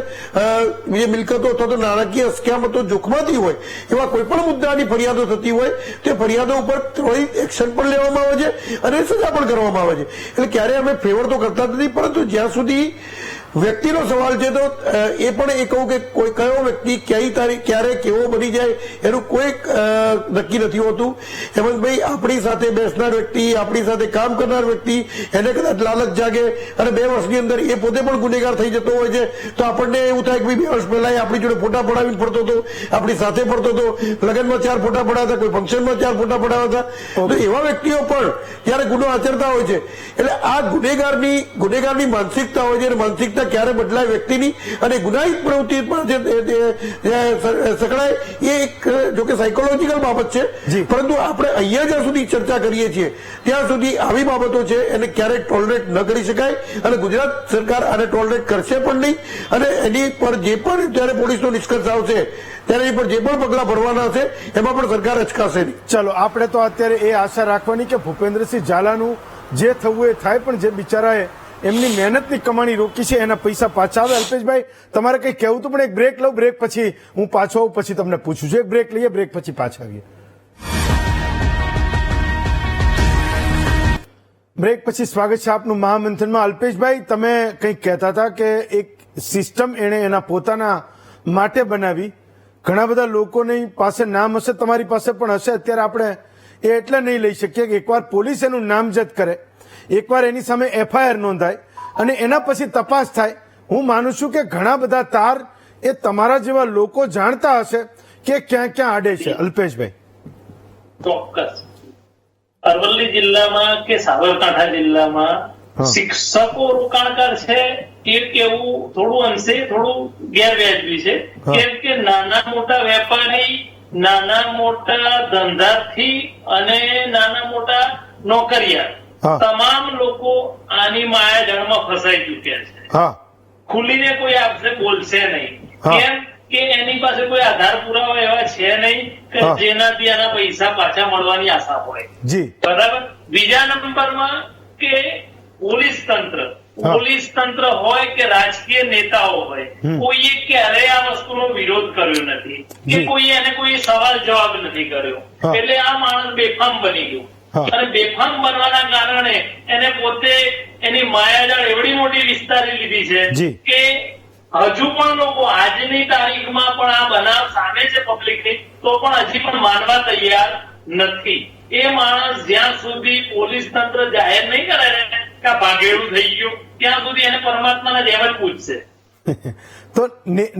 મિલકતો અથવા તો નાણાકીય અસ્ક્યામતો જોખમાતી હોય, એવા કોઈ પણ મુદ્દાની ફરિયાદો થતી હોય તે ફરિયાદો ઉપર ત્વરિત એક્શન પણ લેવામાં આવે છે અને સજા પણ કરવામાં આવે છે. એટલે ક્યારે અમે ફેવર તો કરતા નથી, પરંતુ જ્યાં સુધી વ્યક્તિનો સવાલ છે તો એ પણ એ કહું કે કોઈ કયો વ્યક્તિ ક્યારે કેવો બની જાય એનું કોઈ નક્કી નથી હોતું. હેમંતભાઈ, આપણી સાથે બેસનાર વ્યક્તિ, આપણી સાથે કામ કરનાર વ્યક્તિ, એને કદાચ લાલચ જાગે અને 2 વર્ષની અંદર એ પોતે પણ ગુનેગાર થઈ જતો હોય છે, તો આપણને એવું થાય કે 2 વર્ષ પહેલા આપણી જોડે ફોટા પડાવીને ફરતો હતો, આપણી સાથે ફરતો હતો, લગ્નમાં 4 ફોટા પડાવ્યા હતા, કોઈ ફંક્શનમાં 4 ફોટા પડાવ્યા હતા. તો એવા વ્યક્તિઓ પણ જયારે ગુનો આચરતા હોય છે, એટલે આ ગુનેગારની માનસિકતા હોય છે. અને માનસિકતા ક્યારે બદલાય વ્યક્તિની અને ગુનાહિત પ્રવૃત્તિ સકળાય, એ એક જોકે સાયકોલોજીકલ બાબત છે. પરંતુ આપણે અહીંયા જ્યાં સુધી ચર્ચા કરીએ છીએ ત્યાં સુધી આવી બાબતો છે એને ક્યારેય ટોલરેટ ન કરી શકાય. અને ગુજરાત સરકાર આને ટોલરેટ કરશે પણ નહીં. અને એની પર જે પણ જયારે પોલીસનો નિષ્કર્ષ આવશે ત્યારે એની પર જે પણ પગલા ભરવાના હશે એમાં પણ સરકાર અચકાશે નહીં. ચલો, આપણે તો અત્યારે એ આશા રાખવાની કે ભૂપેન્દ્રસિંહ ઝાલાનું જે થવું એ થાય, પણ જે બિચારાએ એમની મહેનતની કમાણી રોકી છે એના પૈસા પાછા આવે. અલ્પેશભાઈ, તમારે કંઈ કહેવું હતું, પણ એક બ્રેક લઉં, બ્રેક પછી હું પાછો આવું, પછી તમને પૂછું છું. એક બ્રેક લઈએ, બ્રેક પછી પાછા આવીએ. બ્રેક પછી સ્વાગત છે આપનું મહામંથનમાં. અલ્પેશભાઈ, તમે કંઈક કહેતા હતા કે એક સિસ્ટમ એણે એના પોતાના માટે બનાવી. ઘણા બધા લોકોની પાસે નામ હશે, તમારી પાસે પણ હશે. અત્યારે આપણે એ એટલે નહીં લઈ શકીએ કે એકવાર પોલીસ એનું નામજદ કરે, એકવાર એની સામે FIR નોંધાય અને એના પછી તપાસ થાય. હું માનું છું કે ઘણા બધા તાર એ તમારા જેવા લોકો જાણતા હશે કે ક્યાં ક્યાં આડે છે. અલ્પેશભાઈ, ચોક્કસ અરવલ્લી જિલ્લામાં કે સાબરકાંઠા જિલ્લામાં શિક્ષકો રોકાણકાર છે એ કેવું થોડું અંશે થોડું ગેરવ્યાજબી છે. કેમ કે નાના મોટા વેપારી, નાના મોટા ધંધાર્થી અને નાના મોટા નોકરિયાત તમામ લોકો આની માયાજાળમાં ફસાઈ ચુક્યા છે. ખુલીને કોઈ આપશે બોલશે નહીં. કેમ કે એની પાસે કોઈ આધાર પુરાવા એવા છે નહીં કે જેનાથી એના પૈસા પાછા મળવાની આશા હોય. બરાબર. બીજા નંબરમાં કે પોલીસ તંત્ર હોય કે રાજકીય નેતાઓ હોય, કોઈએ ક્યારેય આ વસ્તુનો વિરોધ કર્યો નથી કે કોઈએ એને કોઈ સવાલ જવાબ નથી કર્યો. એટલે આ માણસ બેફામ બની ગયો અને બેફામ બનવાના કારણે એને પોતે એની માયાજાળ એવડી મોટી વિસ્તારી લીધી છે કે હજુ પણ લોકો આજની તારીખમાં પણ આ બનાવ સામે છે પબ્લિકની, તો પણ હજી પણ માનવા તૈયાર નથી. એ માણસ જ્યાં સુધી પોલીસ તંત્ર જાહેર નહીં કરે ને કે ભાગેડું થઈ ગયું, ત્યાં સુધી એને પરમાત્માના જેમ જ પૂછશે. તો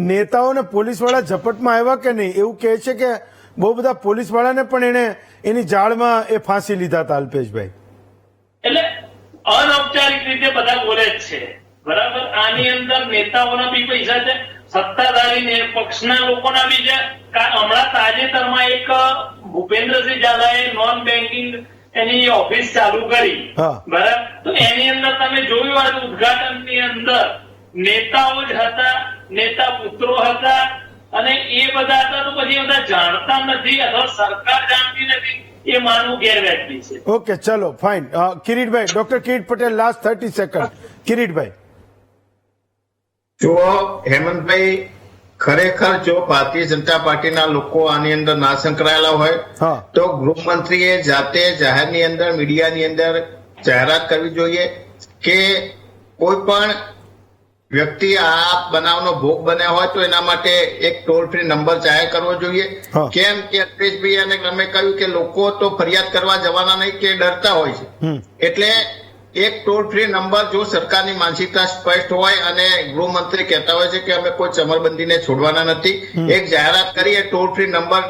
નેતાઓને પોલીસ વાળા ઝપટમાં આવ્યા કે નહીં? એવું કહે છે કે બહુ બધા પોલીસ વાળાને પણ એને એની જાળમાં એ ફાંસી લીધા હતા. અલ્પેશભાઈ, એટલે અનૌપચારિક રીતે બધા બોલે જ છે. બરાબર. આની અંદર નેતાઓના બી પૈસા છે, સત્તાધારી પક્ષના લોકોના બી છે. હમણાં તાજેતરમાં એક ભૂપેન્દ્રસિંહ ઝાલાએ નોન બેન્કિંગ એની ઓફિસ ચાલુ કરી. બરાબર. તો એની અંદર તમે જોયું આજે ઉદઘાટનની અંદર નેતાઓ જ હતા, નેતા પુત્રો હતા અને એ બધા હતા. તો પછી બધા જાણતા નથી અથવા સરકાર જાણતી નથી, એ માનવું ગેરવ્યાજબી છે. ઓકે, ચલો fine. Kiritbhai, doctor Kirit Patel, last 30 second. Kiritbhai, જો હેમંતભાઈ, ખરેખર જો ભારતીય જનતા પાર્ટીના લોકો આની અંદર ના સંકળાયેલા હોય તો ગૃહમંત્રીએ જાતે જાહેરની અંદર, મીડિયાની અંદર જાહેરાત કરવી જોઈએ કે કોઈ પણ વ્યક્તિ આ બનાવનો ભોગ બન્યા હોય તો એના માટે એક ટોલ ફ્રી નંબર જાહેર કરવો જોઈએ. કેમ કે અલ્પેશભાઈ અને તમે કહ્યું કે લોકો તો ફરિયાદ કરવા જવાના નહીં કે ડરતા હોય છે. એટલે એક ટોલ ફ્રી નંબર, જો સરકારની માનસિકતા સ્પષ્ટ હોય અને ગૃહમંત્રી કહેતા હોય છે કે અમે કોઈ ચમરબંધીને છોડવાના નથી, એક જાહેરાત કરી, એ ટોલ ફ્રી નંબર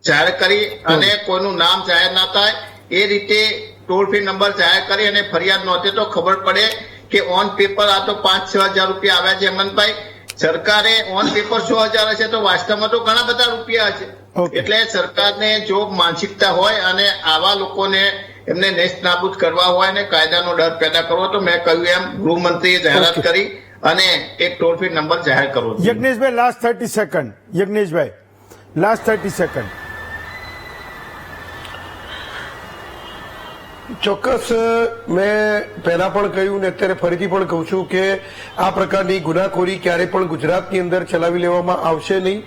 જાહેર કરી અને કોઈનું નામ જાહેર ના થાય એ રીતે ટોલ ફ્રી નંબર જાહેર કરી અને ફરિયાદ નોંધે તો ખબર પડે કે ઓન પેપર આ તો 5-6 હજાર રૂપિયા આવ્યા છે. હેમંતભાઈ, સરકારે ઓન પેપર 100,000 હશે તો વાસ્તવમાં તો ઘણા બધા રૂપિયા છે. એટલે સરકારને જો માનસિકતા હોય અને આવા લોકોને એમને નેસ્ત નાબૂદ કરવા હોય ને કાયદાનો ડર પેદા કરવો, તો મેં કહ્યું એમ ગૃહમંત્રીએ જાહેરાત કરી અને એક ટોલ ફ્રી નંબર જાહેર કરવો. યજ્ઞેશભાઈ, લાસ્ટ 30 સેકન્ડ. યજ્ઞેશભાઈ, લાસ્ટ 30 સેકન્ડ. ચોક્કસ. મેં પહેલા પણ કહ્યું ને અત્યારે ફરીથી પણ કહું છું કે આ પ્રકારની ગુનાખોરી ક્યારે પણ ગુજરાતની અંદર ચલાવી લેવામાં આવશે નહીં.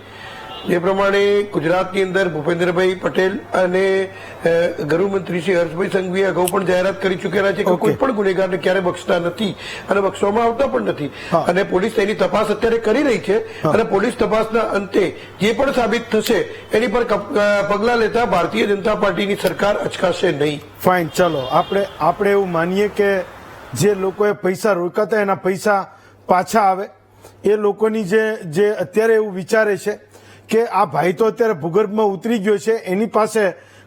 જે પ્રમાણે ગુજરાતની અંદર ભૂપેન્દ્રભાઈ પટેલ અને ગૃહમંત્રી શ્રી હર્ષભાઈ સંઘવીએ અગાઉ પણ જાહેરાત કરી ચૂકેલા છે કે કોઈ પણ ગુનેગારને ક્યારે બક્ષતા નથી અને બક્ષવામાં આવતા પણ નથી. અને પોલીસ તેની તપાસ અત્યારે કરી રહી છે અને પોલીસ તપાસના અંતે જે પણ સાબિત થશે એની પર પગલા લેતા ભારતીય જનતા પાર્ટીની સરકાર અચકાશે નહીં. ફાઇન, ચલો આપણે એવું માનીએ કે જે લોકોએ પૈસા રોક્યા હતા એના પૈસા પાછા આવે. એ લોકોની જે અત્યારે એવું વિચારે છે કે આ ભાઈ તો અત્યારે ભૂગર્ભમાં ઉતરી ગયો છે, એની પાસે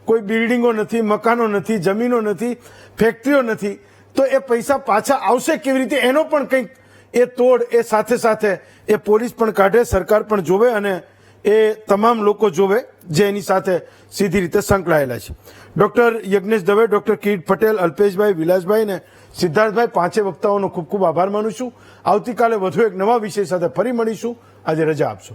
કોઈ બિલ્ડિંગો નથી, મકાનો નથી, જમીનો નથી, ફેક્ટરીઓ નથી, તો એ પૈસા પાછા આવશે કેવી રીતે? એનો પણ કંઈક એ તોડ એ સાથે સાથે એ પોલીસ પણ કાઢે, સરકાર પણ જોવે અને એ તમામ લોકો જોવે જે એની સાથે સીધી રીતે સંકળાયેલા છે. ડોક્ટર યજ્ઞેશ દવે, ડોક્ટર કિરીટ પટેલ, અલ્પેશભાઈ, વિલાસભાઈ ને સિદ્ધાર્થભાઈ, પાંચે વક્તાઓનો ખૂબ ખૂબ આભાર માનું છું. આવતીકાલે વધુ એક નવા વિષય સાથે ફરી મળીશું. આજે રજા આપશો.